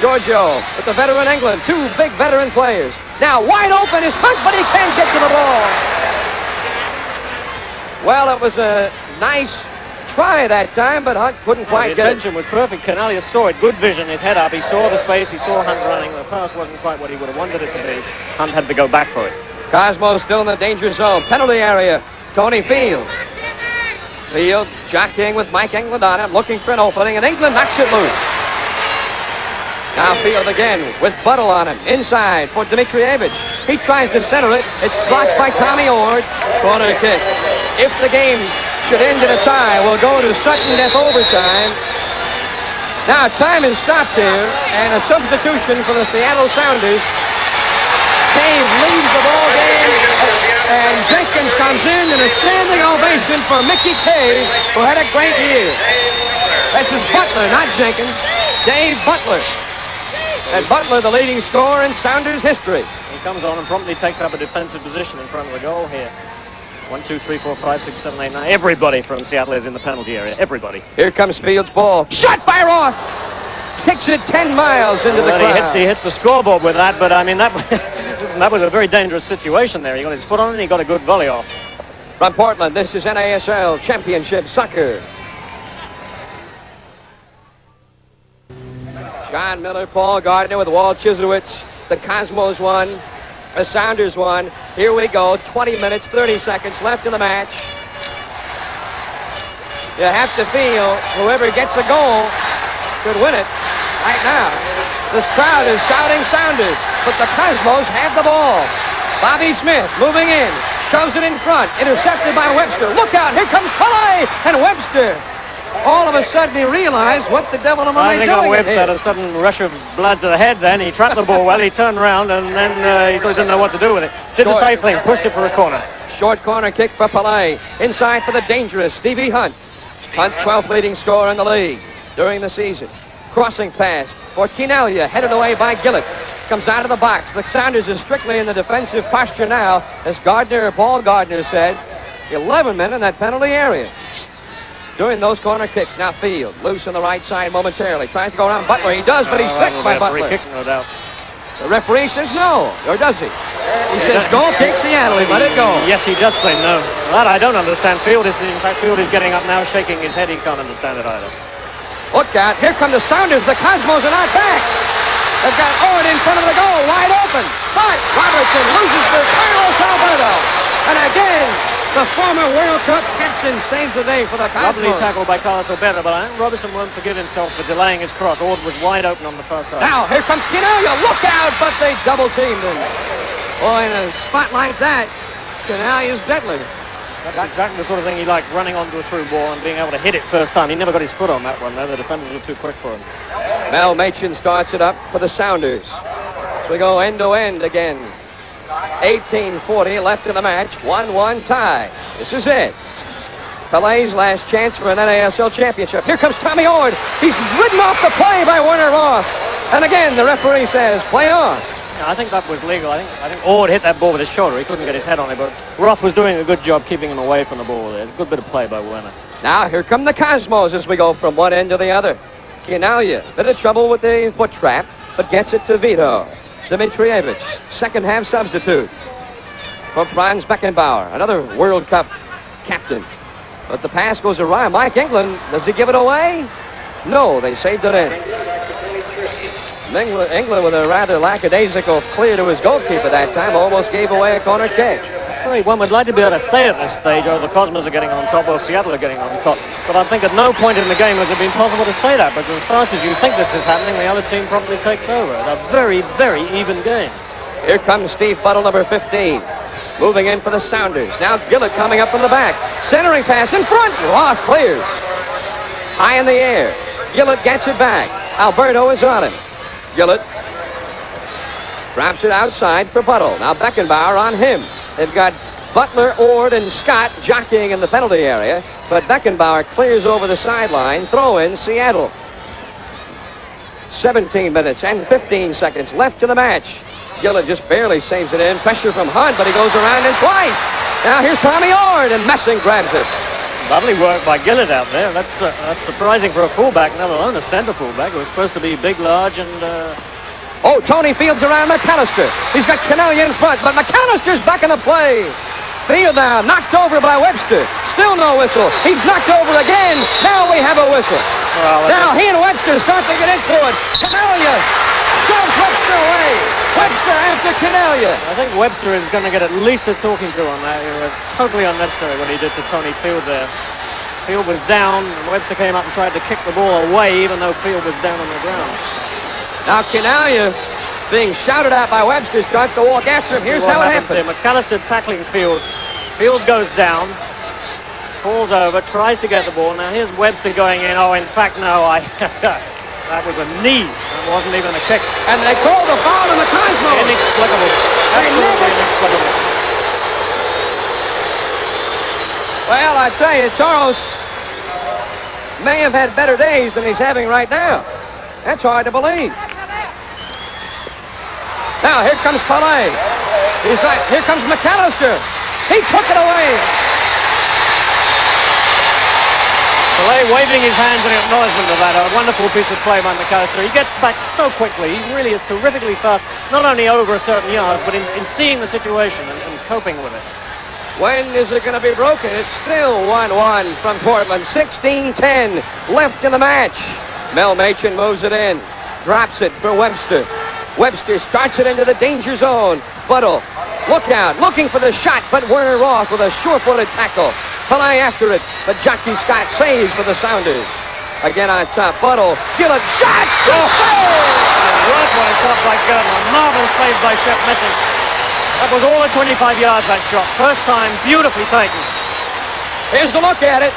Giorgio with the veteran England. 2 big veteran players. Now wide open is Hunt, but he can't get to the ball. Well, it was a nice try that time, but Hunt couldn't quite get it. The intention was perfect. Chinaglia saw it. Good vision. His head up. He saw the space. He saw Hunt running. The pass wasn't quite what he would have wanted it to be. Hunt had to go back for it. Cosmos still in the danger zone. Penalty area. Tony Field. Field jockeying with Mike England on him, looking for an opening, and England knocks it loose. Now Field again with Buttle on him. Inside for Dimitrijević. He tries to center it. It's blocked by Tommy Ord. Corner kick. If the game should end in a tie. We'll go to sudden death overtime. Now time is stopped here, and a substitution for the Seattle Sounders. Cave leads the ball game, and Jenkins comes in, and a standing ovation for Mickey Cave, who had a great year. This is Butler, not Jenkins. Dave Butler. And Butler, the leading scorer in Sounders history. He comes on and promptly takes up a defensive position in front of the goal here. 1, 2, 3, 4, 5, 6, 7, 8, 9. Everybody from Seattle is in the penalty area. Everybody. Here comes Field's ball. Shot by Roth. Kicks it 10 miles into the crowd. He hit the scoreboard with that, but I mean, that was a very dangerous situation there. He got his foot on it and he got a good volley off. From Portland, this is NASL Championship Soccer. John Miller, Paul Gardner with Walt Chislewicz. The Cosmos won. The Sounders won. Here we go. 20 minutes, 30 seconds left in the match. You have to feel whoever gets a goal could win it right now. This crowd is shouting Sounders, but the Cosmos have the ball. Bobby Smith moving in. Shoves it in front. Intercepted by Webster. Look out. Here comes Pelé and Webster. All of a sudden he realized what the devil am I doing? I think Webster had a sudden rush of blood to the head then. He trapped the ball well. He turned around and then he sort of didn't know what to do with it. Did the safe thing. Pushed it for a corner. Short corner kick for Pelé. Inside for the dangerous Stevie Hunt. Hunt, 12th leading scorer in the league during the season. Crossing pass for Chinaglia. Headed away by Gillett. Comes out of the box. The Sounders is strictly in the defensive posture now. As Paul Gardner said, 11 men in that penalty area. Doing those corner kicks. Now Field, loose on the right side momentarily. Tries to go around Butler. He does, but he's tricked by Butler. Free kick, no doubt. The referee says no, or does he? He says goal kick Seattle. He let it go. Yes, he does say no. That I don't understand. Field is getting up now, shaking his head. He can't understand it either. Look out. Here come the Sounders. The Cosmos are not back. They've got Owen in front of the goal, wide open. But Robertson loses for Carlos Alberto. And again, the former World Cup captain saves the day for the Cosmos. Lovely tackle by Carlos Alberto, but I think Robertson won't forgive himself for delaying his cross. Ord was wide open on the far side. Now, here comes Chinaglia. Look out, but they double-teamed him. Boy, in a spot like that, Chinaglia's deadly. That's exactly the sort of thing he likes, running onto a through ball and being able to hit it first time. He never got his foot on that one, though. The defenders were too quick for him. Mel Machin starts it up for the Sounders. We go end-to-end again. 18:40 left in the match. 1-1 tie. This is it. Pelé's last chance for an NASL championship. Here comes Tommy Ord. He's ridden off the play by Werner Roth. And again, the referee says, play on. Yeah, I think that was legal. I think Ord hit that ball with his shoulder. He couldn't get his head on it, but Roth was doing a good job keeping him away from the ball there. It's a good bit of play by Werner. Now, here come the Cosmos as we go from one end to the other. Chinaglia, bit of trouble with the foot trap, but gets it to Vito. Dimitrijević, second half substitute for Franz Beckenbauer, another World Cup captain. But the pass goes awry. Mike England, does he give it away? No, they saved it in. England with a rather lackadaisical clear to his goalkeeper that time, almost gave away a corner kick. One would like to be able to say at this stage, oh, the Cosmos are getting on top, or Seattle are getting on top. But I think at no point in the game has it been possible to say that, because as fast as you think this is happening, the other team probably takes over. It's a very, very even game. Here comes Steve Buttle, number 15. Moving in for the Sounders. Now Gillett coming up from the back. Centering pass in front. Roth clears. High in the air. Gillett gets it back. Alberto is on him. Gillett drops it outside for Buttle. Now Beckenbauer on him. They've got Butler, Ord, and Scott jockeying in the penalty area, but Beckenbauer clears over the sideline. Throw in Seattle. 17 minutes and 15 seconds left in the match. Gillett just barely saves it in. Pressure from Hunt, but he goes around in twice. Now here's Tommy Ord, and Messing grabs it. Lovely work by Gillett out there. That's surprising for a fullback, let alone a center fullback. It was supposed to be big, large, and... Oh, Tony Fields around McAllister. He's got Chinaglia in front, but McAllister's back in the play. Field now, knocked over by Webster. Still no whistle. He's knocked over again. Now we have a whistle. Well, now he and Webster start to get into it. Chinaglia shoves Webster away. Webster after Chinaglia. I think Webster is going to get at least a talking to on that. It was totally unnecessary what he did to Tony Field there. Field was down, and Webster came up and tried to kick the ball away, even though Field was down on the ground. Now Chinaglia, being shouted at by Webster, starts to walk after him. Here's how it happened. McAllister tackling Field. Field goes down. falls over, tries to get the ball. Now here's Webster going in. Oh, in fact, no, that was a knee. That wasn't even a kick. And they call the foul on the Cosmos. Inexplicable. Absolutely inexplicable. Well, I tell you, Charles may have had better days than he's having right now. That's hard to believe. Now, here comes Pelé. Here comes McAllister. He took it away. Pelé waving his hands in acknowledgement of that. A wonderful piece of play by McAllister. He gets back so quickly. He really is terrifically fast, not only over a certain yard, but in seeing the situation and coping with it. When is it going to be broken? It's still 1-1 from Portland. 16-10 left in the match. Mel Machin moves it in. Drops it for Webster. Webster starts it into the danger zone. Buttle, look out, looking for the shot, but Werner Roth with a sure-footed tackle. Pelé after it, but Jockey Scott saves for the Sounders. Again on top, Buttle, Gillett, shot! Roth was up by Garbett. A marvelous save by Shep Missing. That was all at 25 yards, that shot. First time, beautifully taken. Here's the look at it.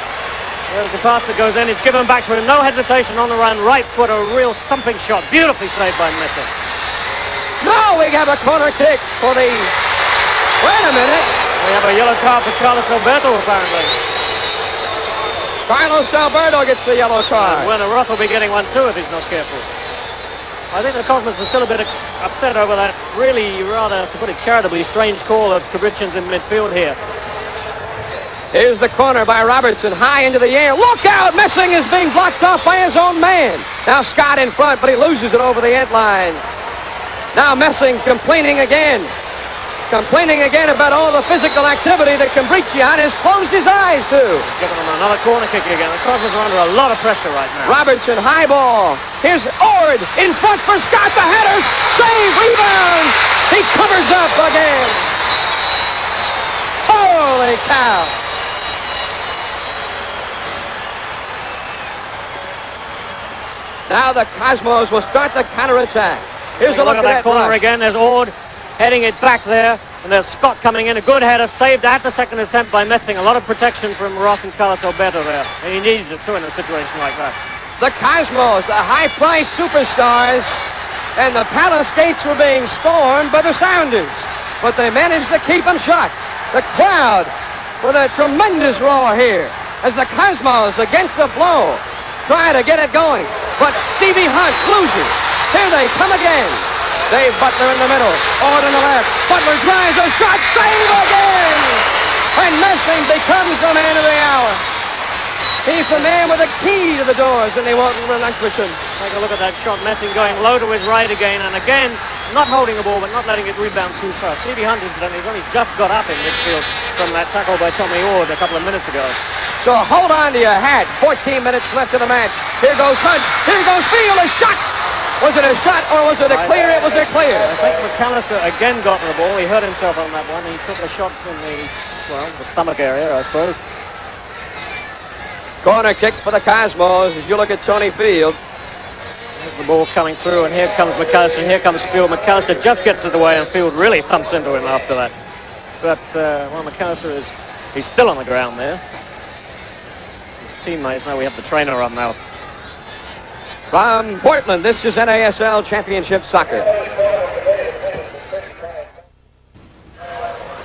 There's the pass that goes in. It's given back to him. No hesitation on the run. Right foot, a real thumping shot. Beautifully saved by Missing. Now we have a corner kick for the... Wait a minute. We have a yellow card for Carlos Alberto, apparently. Carlos Alberto gets the yellow card. Werner Roth will be getting one too if he's not careful. I think the Cosmos are still a bit upset over that really rather, to put it charitably, strange call of Kibritchin's in midfield here. Here's the corner by Robertson, high into the air. Look out! Missing is being blocked off by his own man. Now Scott in front, but he loses it over the end line. Now Messing complaining again about all the physical activity that Cambridgeian has closed his eyes to. Giving them another corner kick again. The Cosmos are under a lot of pressure right now. Robertson, high ball. Here's Ord in front for Scott. The headers, save, rebound. He covers up again. Holy cow. Now the Cosmos will start the counterattack. Here's a look at that corner again. There's Ord heading it back there. And there's Scott coming in. A good header saved at the second attempt by Messing. A lot of protection from Roth and Carlos Alberto there. And he needs it too in a situation like that. The Cosmos, the high-priced superstars, and the Palace Gates were being stormed by the Sounders. But they managed to keep them shut. The crowd with a tremendous roar here as the Cosmos, against the blow, try to get it going. But Stevie Hunt loses. Here they come again. Dave Butler in the middle. Ord on the left. Butler drives a shot. Save again! And Messing becomes the man of the hour. He's the man with the key to the doors, and they won't relinquish him. Take a look at that shot. Messing going low to his right again, and again, not holding the ball, but not letting it rebound too fast. Stevie Hunt, incidentally, has only just got up in midfield from that tackle by Tommy Ord a couple of minutes ago. So hold on to your hat. 14 minutes left in the match. Here goes Hunt. Here goes Field. A shot. Was it a shot or was it a clear? It was a clear. I think McAllister again got the ball. He hurt himself on that one. He took a shot from the stomach area, I suppose. Corner kick for the Cosmos as you look at Tony Field. There's the ball coming through, and here comes McAllister, and here comes Field. McAllister just gets it away, and Field really thumps into him after that. But, McAllister he's still on the ground there. His teammates, now we have the trainer on now. From Portland, this is NASL Championship Soccer.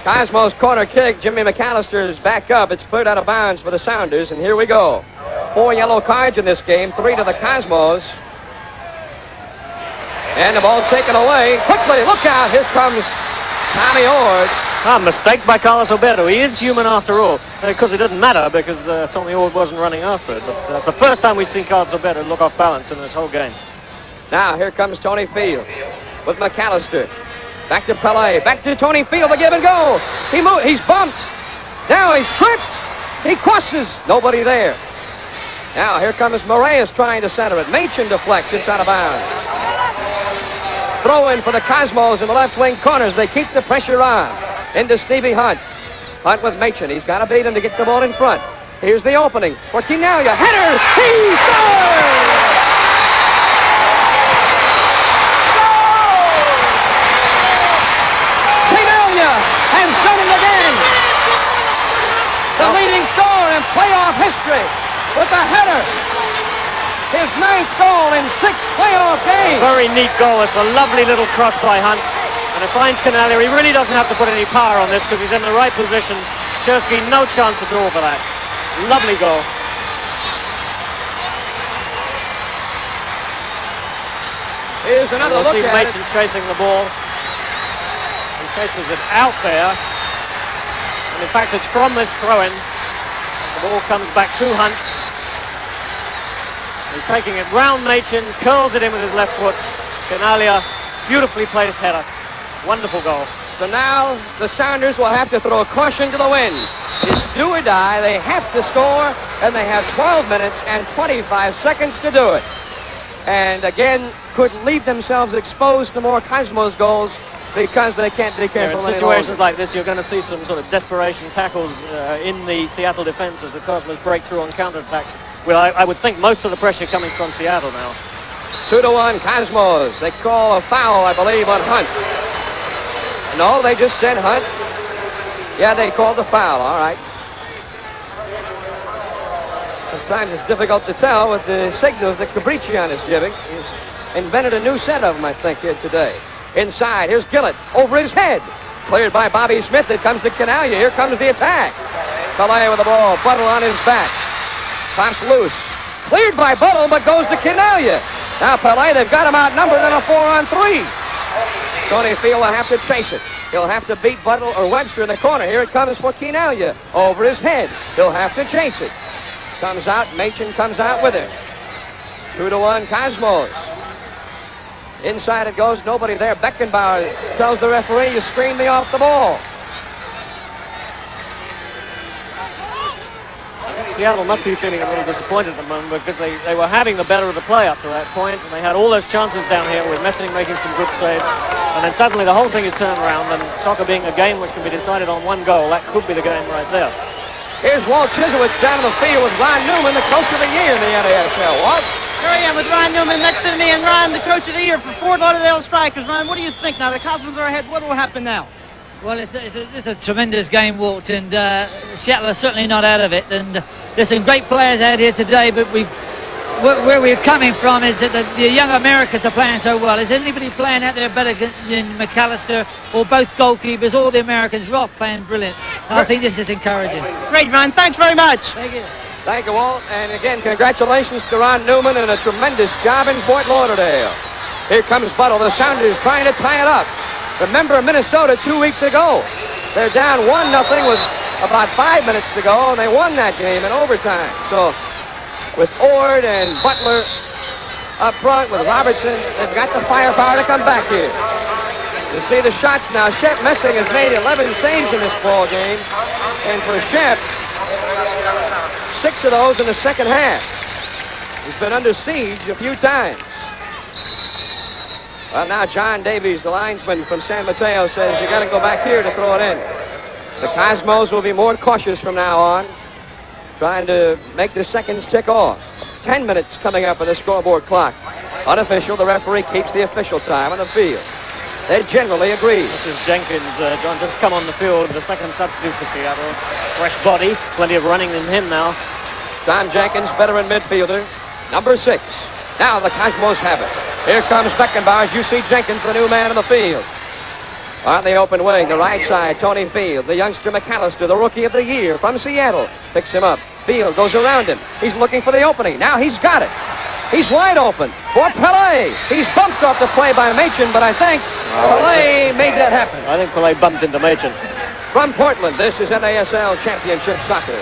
Cosmos corner kick. Jimmy McAllister is back up. It's cleared out of bounds for the Sounders, and here we go. 4 yellow cards in this game, 3 to the Cosmos. And the ball taken away. Quickly, look out. Here comes Tommy Ord. A mistake by Carlos Alberto. He is human after all. Because it doesn't matter because Tommy Ord wasn't running after it. But that's the first time we've seen Carlos Alberto look off balance in this whole game. Now here comes Tony Field with McAllister. Back to Pelé. Back to Tony Field. The give and go. He's bumped. Now he's tripped. He crosses. Nobody there. Now here comes Moraes trying to center it. Machin deflects. It's out of bounds. Throw in for the Cosmos in the left wing corners. They keep the pressure on. Into Stevie Hunt. Hunt with Machin. He's got to beat him to get the ball in front. Here's the opening for Chinaglia. Header! He scores! Chinaglia has done it again! The leading scorer and player 9th goal in 6 playoff games. Very neat goal. It's a lovely little cross by Hunt. And it finds Chinaglia. He really doesn't have to put any power on this because he's in the right position. Chursky, no chance at all for that. Lovely goal. Here's another look see at Machen it. chasing the ball. He chases it out there. And in fact, it's from this throw-in. The ball comes back to Hunt. He's taking it round Machen, curls it in with his left foot. Chinaglia, beautifully placed header. Wonderful goal. So now the Sounders will have to throw caution to the wind. It's do or die. They have to score, and they have 12 minutes and 25 seconds to do it. And again, could leave themselves exposed to more Cosmos goals because they can't be careful in any situations longer. like this, you're going to see some sort of desperation tackles in the Seattle defense as the Cosmos break through on counterattacks. Well, I would think most of the pressure coming from Seattle now. 2-1 Cosmos. They call a foul, I believe, on Hunt. No, they just said Hunt. Yeah, they called the foul, all right. Sometimes it's difficult to tell with the signals that Cabrician is giving. He's invented a new set of them, I think, here today. Inside, here's Gillett, over his head. Cleared by Bobby Smith. It comes to Chinaglia. Here comes the attack. Pelé with the ball. Buttle on his back. Pops loose. Cleared by Buttle, but goes to Chinaglia. Now Pelé, they've got him outnumbered in a 4-on-3. Tony Field will have to chase it. He'll have to beat Buttle or Webster in the corner. Here it comes for Chinaglia. Over his head. He'll have to chase it. Comes out. Machen comes out with it. 2-1 Cosmos. Inside it goes. Nobody there. Beckenbauer tells the referee, you screened me off the ball. Seattle must be feeling a little disappointed at the moment because they were having the better of the play up to that point, and they had all those chances down here with Messing making some good saves, and then suddenly the whole thing is turned around, and soccer being a game which can be decided on one goal, that could be the game right there. Here's Walt Chisowitz down in the field with Ron Newman, the coach of the year in the NASL. Walt? Here I am with Ron Newman next to me, and Ron, the coach of the year for Fort Lauderdale Strikers. Ron, what do you think now? The Cosmos are ahead. What will happen now? Well, it's a tremendous game, Walt, and Seattle are certainly not out of it. And there's some great players out here today, but where we're coming from is that the young Americans are playing so well. Is anybody playing out there better than McAllister or both goalkeepers, all the Americans? Roth playing brilliant. I think this is encouraging. Great, Ron. Thanks very much. Thank you. Thank you, Walt. And again, congratulations to Ron Newman and a tremendous job in Fort Lauderdale. Here comes Buttle. The Sounders trying to tie it up. Remember Minnesota 2 weeks ago. They're down 1-0 with about 5 minutes to go, and they won that game in overtime. So with Ord and Butler up front with Robertson, they've got the firepower to come back here. You see the shots now. Shep Messing has made 11 saves in this ball game, and for Shep, 6 of those in the second half. He's been under siege a few times. Well, now John Davies, the linesman from San Mateo, says you got to go back here to throw it in. The Cosmos will be more cautious from now on, trying to make the seconds tick off. 10 minutes coming up on the scoreboard clock. Unofficial, the referee keeps the official time on the field. They generally agree. This is Jenkins, John, just come on the field, the second substitute for Seattle. Fresh body, plenty of running in him now. Tom Jenkins, veteran midfielder, number 6. Now the Cosmos have it. Here comes Beckenbauer. You see Jenkins, the new man in the field. On the open wing, the right side, Tony Field. The youngster McAllister, the rookie of the year from Seattle. Picks him up. Field goes around him. He's looking for the opening. Now he's got it. He's wide open for Pelé. He's bumped off the play by Machen, but I think Pelé made that happen. I think Pelé bumped into Machen. From Portland, this is NASL Championship Soccer.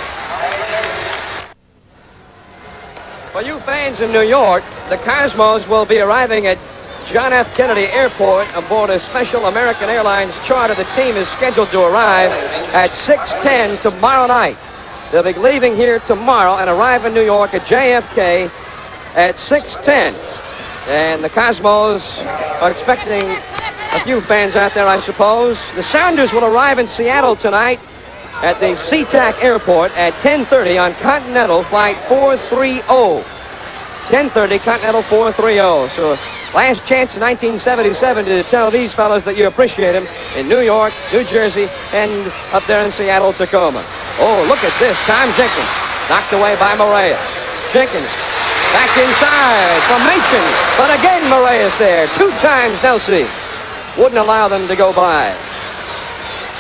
For you fans in New York, the Cosmos will be arriving at John F. Kennedy Airport aboard a special American Airlines charter. The team is scheduled to arrive at 6:10 tomorrow night. They'll be leaving here tomorrow and arrive in New York at JFK at 6:10. And the Cosmos are expecting a few fans out there, I suppose. The Sounders will arrive in Seattle tonight at the SeaTac Airport at 10:30 on Continental Flight 430. 10:30 Continental 430. So last chance in 1977 to tell these fellas that you appreciate them in New York, New Jersey, and up there in Seattle, Tacoma. Oh, look at this. Tom Jenkins knocked away by Moraes. Jenkins Back inside formation, but again Moraes there. 2 times Nelsi wouldn't allow them to go by.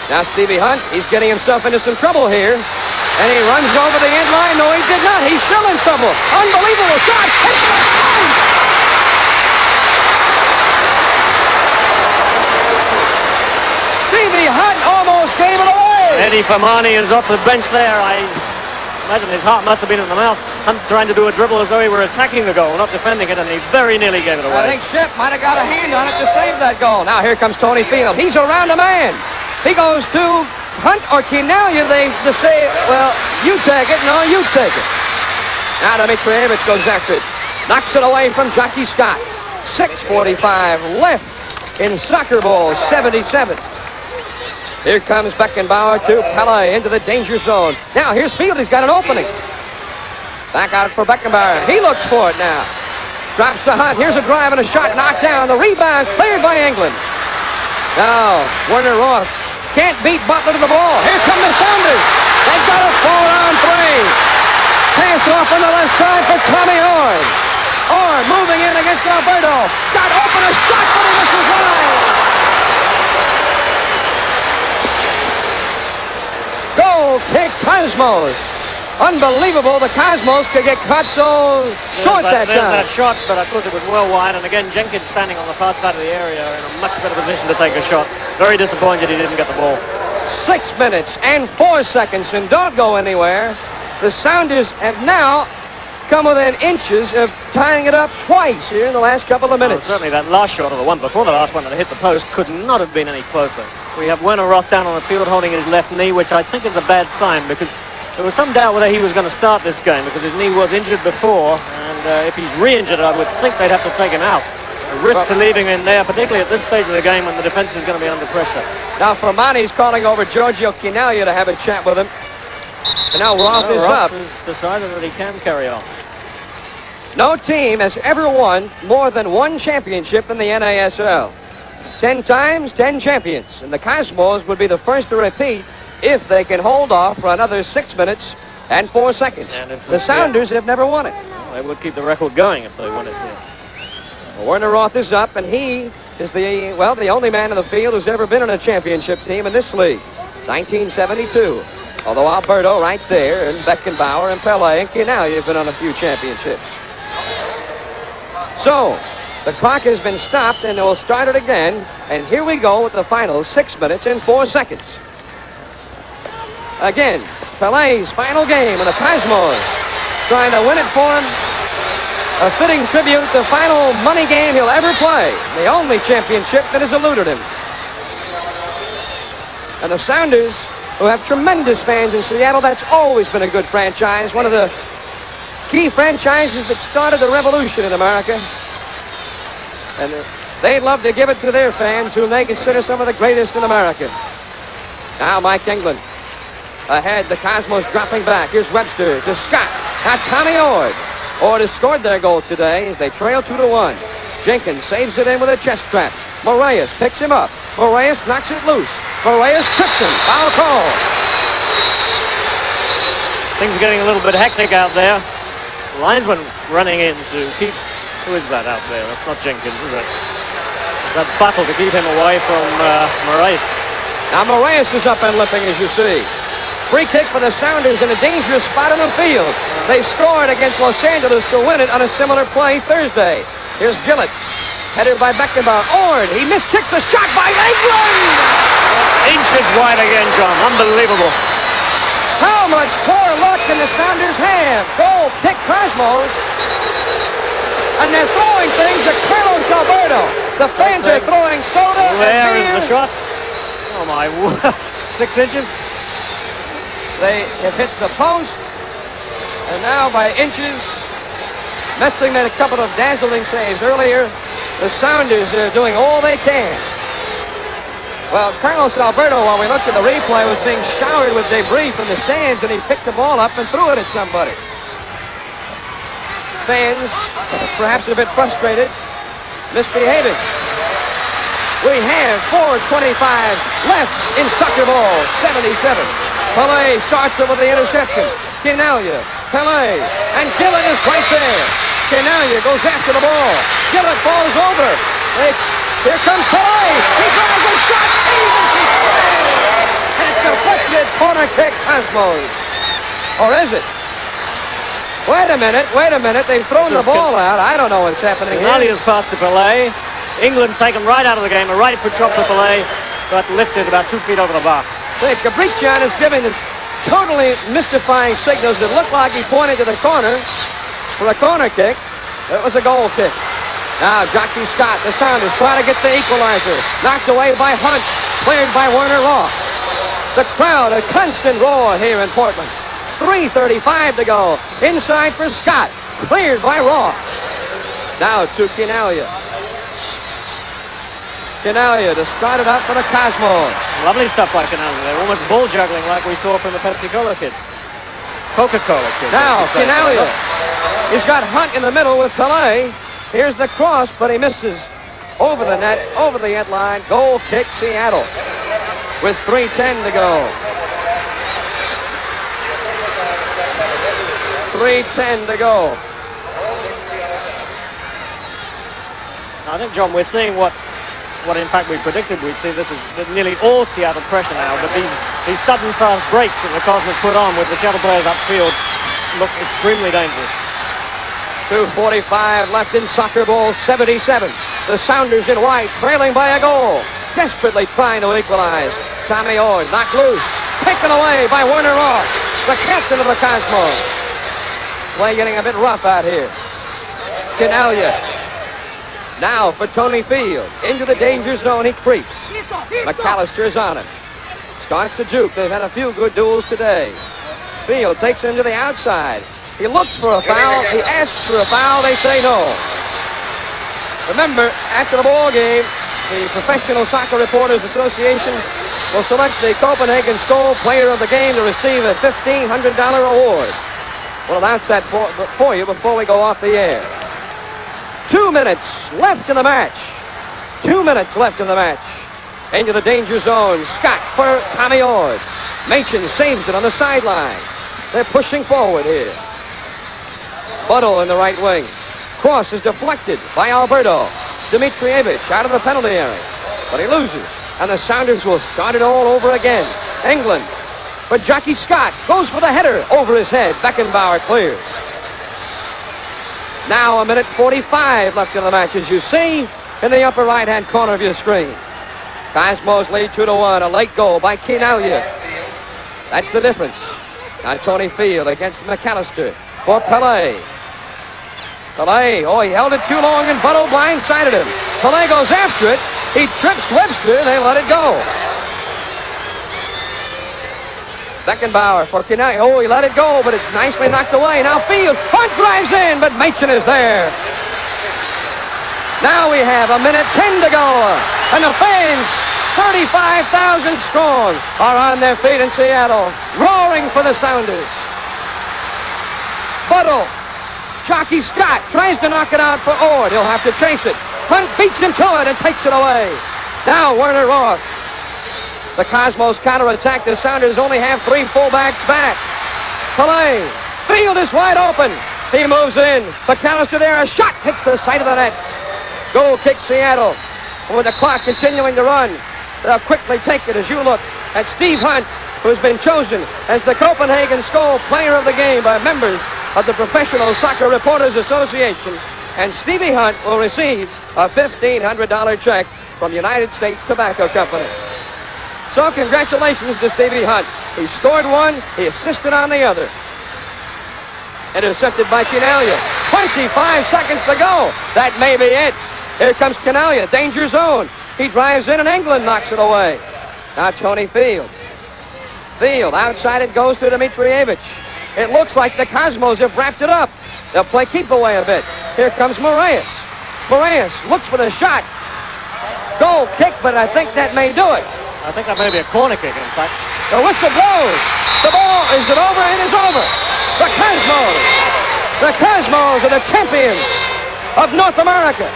Now Stevie Hunt, he's getting himself into some trouble here. And he runs over the end line. No, he did not. He's still in trouble. Unbelievable shot. Hits the line. Stevie Hunt almost gave it away. Eddie Firmani is off the bench there. I imagine his heart must have been in the mouth. Hunt trying to do a dribble as though he were attacking the goal, not defending it, and he very nearly gave it away. I think Shep might have got a hand on it to save that goal. Now here comes Tony Field. He's around a man. He goes to Hunt or Chinaglia. They just say, well, you take it. No, you take it. Now Dimitrijević goes after it. Knocks it away from Jockey Scott. 6:45 left in Soccer Ball 77. Here comes Beckenbauer to Pelé into the danger zone. Now here's Field. He's got an opening. Back out for Beckenbauer. He looks for it now. Drops to Hunt. Here's a drive and a shot knocked down. The rebound cleared by England. Now Werner Roth can't beat Butler to the ball. Here come the Sounders. They've got a 4-on-3. Pass off on the left side for Tommy Ord. Ord moving in against Alberto. Got open a shot, but he misses wide. Goal kick Cosmos. Unbelievable, the Cosmos could get caught so short that time. There's that shot, but I thought it was well wide. And again, Jenkins standing on the far side of the area in a much better position to take a shot. Very disappointed he didn't get the ball. 6 minutes and 4 seconds, and don't go anywhere. The Sounders have now come within inches of tying it up twice here in the last couple of minutes. Well, certainly that last shot, or the one before the last one that hit the post, could not have been any closer. We have Werner Roth down on the field holding his left knee, which I think is a bad sign, because there was some doubt whether he was going to start this game, because his knee was injured before, and if he's re-injured, I would think they'd have to take him out. A risk to leaving him there, particularly at this stage of the game when the defense is going to be under pressure. Now Firmani's calling over Giorgio Chinaglia to have a chat with him. And now Roth is up. Roth has decided that he can carry on. No team has ever won more than 1 championship in the NASL. 10 times, 10 champions. And the Cosmos would be the first to repeat if they can hold off for another 6 minutes and 4 seconds. And the Sounders have never won it. Well, they would keep the record going if they won it here. Werner Roth is up, and he is the only man in the field who's ever been in a championship team in this league. 1972. Although Alberto right there, and Beckenbauer and Pelé and Chinaglia have been on a few championships. So, the clock has been stopped, and we'll start it again. And here we go with the final 6 minutes and 4 seconds. Again, Pelé's final game, and the Cosmos trying to win it for him. A fitting tribute, the final money game he'll ever play. The only championship that has eluded him. And the Sounders, who have tremendous fans in Seattle, that's always been a good franchise. One of the key franchises that started the revolution in America. And they'd love to give it to their fans, whom they consider some of the greatest in America. Now Mike England ahead, the Cosmos dropping back. Here's Webster to Scott. Now Tommy Ord. Ord has scored their goal today as they trail 2-1. Jenkins saves it in with a chest trap. Moraes picks him up. Moraes knocks it loose. Moraes trips him. Foul call. Things are getting a little bit hectic out there. The linesman running in to keep... Who is that out there? That's not Jenkins, is it? That battle to keep him away from Moraes. Now Moraes is up and limping, as you see. Free kick for the Sounders in a dangerous spot in the field. They scored against Los Angeles to win it on a similar play Thursday. Here's Gillett, headed by Beckenbauer. Ord, he miskicks the shot by England! Inches wide again, John. Unbelievable. How much poor luck can the Sounders have? Goal kick Cosmos. And they're throwing things at Carlos Alberto. The fans are throwing soda and There beer. is the shot. Oh, my word. 6 inches. They have hit the post. And now by inches, Messing made a couple of dazzling saves earlier. The Sounders are doing all they can. Well, Carlos Alberto, while we looked at the replay, was being showered with debris from the stands, and he picked the ball up and threw it at somebody. Fans, perhaps a bit frustrated, misbehaving. We have 4:25 left in Soccer Ball 77. Pelé starts it with the interception. Chinaglia, Pelé, and Gillett is right there. Chinaglia goes after the ball. Gillett falls over. Here comes Pelé. He drives a shot. It's a deflected corner kick, Cosmos. Or is it? Wait a minute. They've thrown the ball out. I don't know what's happening here. Chinaglia pass to Pelé. England taken right out of the game. A right foot shot for Pelé, but lifted about 2 feet over the box. Dimitrijević is giving totally mystifying signals that look like he pointed to the corner for a corner kick. It was a goal kick. Now Jockey Scott, the Sounders, try to get the equalizer. Knocked away by Hunt. Cleared by Werner Roth. The crowd, a constant roar here in Portland. 3:35 to go. Inside for Scott. Cleared by Roth. Now to Chinaglia. Chinaglia to start it up for the Cosmos. Lovely stuff by Chinaglia. They're almost bull juggling like we saw from the Pepsi-Cola kids. Coca-Cola kids. Now Chinaglia. He's got Hunt in the middle with Pelé. Here's the cross, but he misses over the net, over the end line. Goal kick, Seattle, with 3:10 to go. 3:10 to go. I think, John, we're seeing what in fact we predicted we'd see. This is nearly all Seattle pressure now, but these sudden fast breaks that the Cosmos put on with the Seattle players upfield look extremely dangerous. 2:45 left in Soccer Bowl 77. The Sounders in white, trailing by a goal. Desperately trying to equalize. Tommy Ord knocked loose. Taken away by Werner Roth, the captain of the Cosmos. Play getting a bit rough out here. Chinaglia. Now for Tony Field. Into the danger zone he creeps. McAllister's on him. Starts to juke. They've had a few good duels today. Field takes him to the outside. He looks for a foul. He asks for a foul. They say no. Remember, after the ball game, the Professional Soccer Reporters Association will select the Copenhagen Skull Player of the Game to receive a $1,500 award. We'll announce that for you before we go off the air. 2 minutes left in the match. 2 minutes left in the match. Into the danger zone. Scott for Tommy Ord. Machen saves it on the sideline. They're pushing forward here. Buttle in the right wing. Cross is deflected by Alberto. Dimitrijević out of the penalty area. But he loses. And the Sounders will start it all over again. England. But Jockey Scott goes for the header over his head. Beckenbauer clears. Now 1:45 left in the match, as you see in the upper right-hand corner of your screen. Cosmos lead 2-1. A late goal by Chinaglia. That's the difference. Now Tony Field against McAllister for Pelé. Pelé, he held it too long and Buttle blindsided him. Pelé goes after it. He trips Webster and they let it go. Beckenbauer for Chinaglia. He let it go, but it's nicely knocked away. Now Field. Hunt drives in, but Machen is there. Now we have 1:10 to go. And the fans, 35,000 strong, are on their feet in Seattle, roaring for the Sounders. Buttle. Jockey Scott tries to knock it out for Ord. He'll have to chase it. Hunt beats him to it and takes it away. Now Werner Roth. The Cosmos counterattack. The Sounders only have 3 fullbacks back. Pelé. Field is wide open. He moves in. McAllister there. A shot hits the side of the net. Goal kick Seattle. With the clock continuing to run, they'll quickly take it as you look at Steve Hunt, who's been chosen as the Copenhagen Skull Player of the Game by members of the Professional Soccer Reporters Association. And Stevie Hunt will receive a $1,500 check from United States Tobacco Company. So congratulations to Stevie Hunt. He scored one, he assisted on the other. Intercepted by Chinaglia. 25 seconds to go. That may be it. Here comes Chinaglia, danger zone. He drives in and England knocks it away. Now Tony Field. Field, outside it goes to Dimitrijević. It looks like the Cosmos have wrapped it up. They'll play keep away a bit. Here comes Moraes. Moraes looks for the shot. Goal kick, but I think that may do it. I think that may be a corner kick, in fact. The whistle blows. The ball, is it over? It is over. The Cosmos are the champions of North America.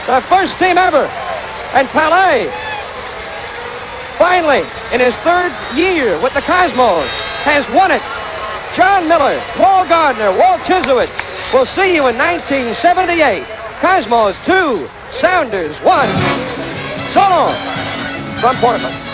The first team ever. And Pelé, finally, in his 3rd year with the Cosmos, has won it. John Miller, Paul Gardner, Walt Chisowitz, We'll see you in 1978. Cosmos 2, Sounders 1. So long from Portland.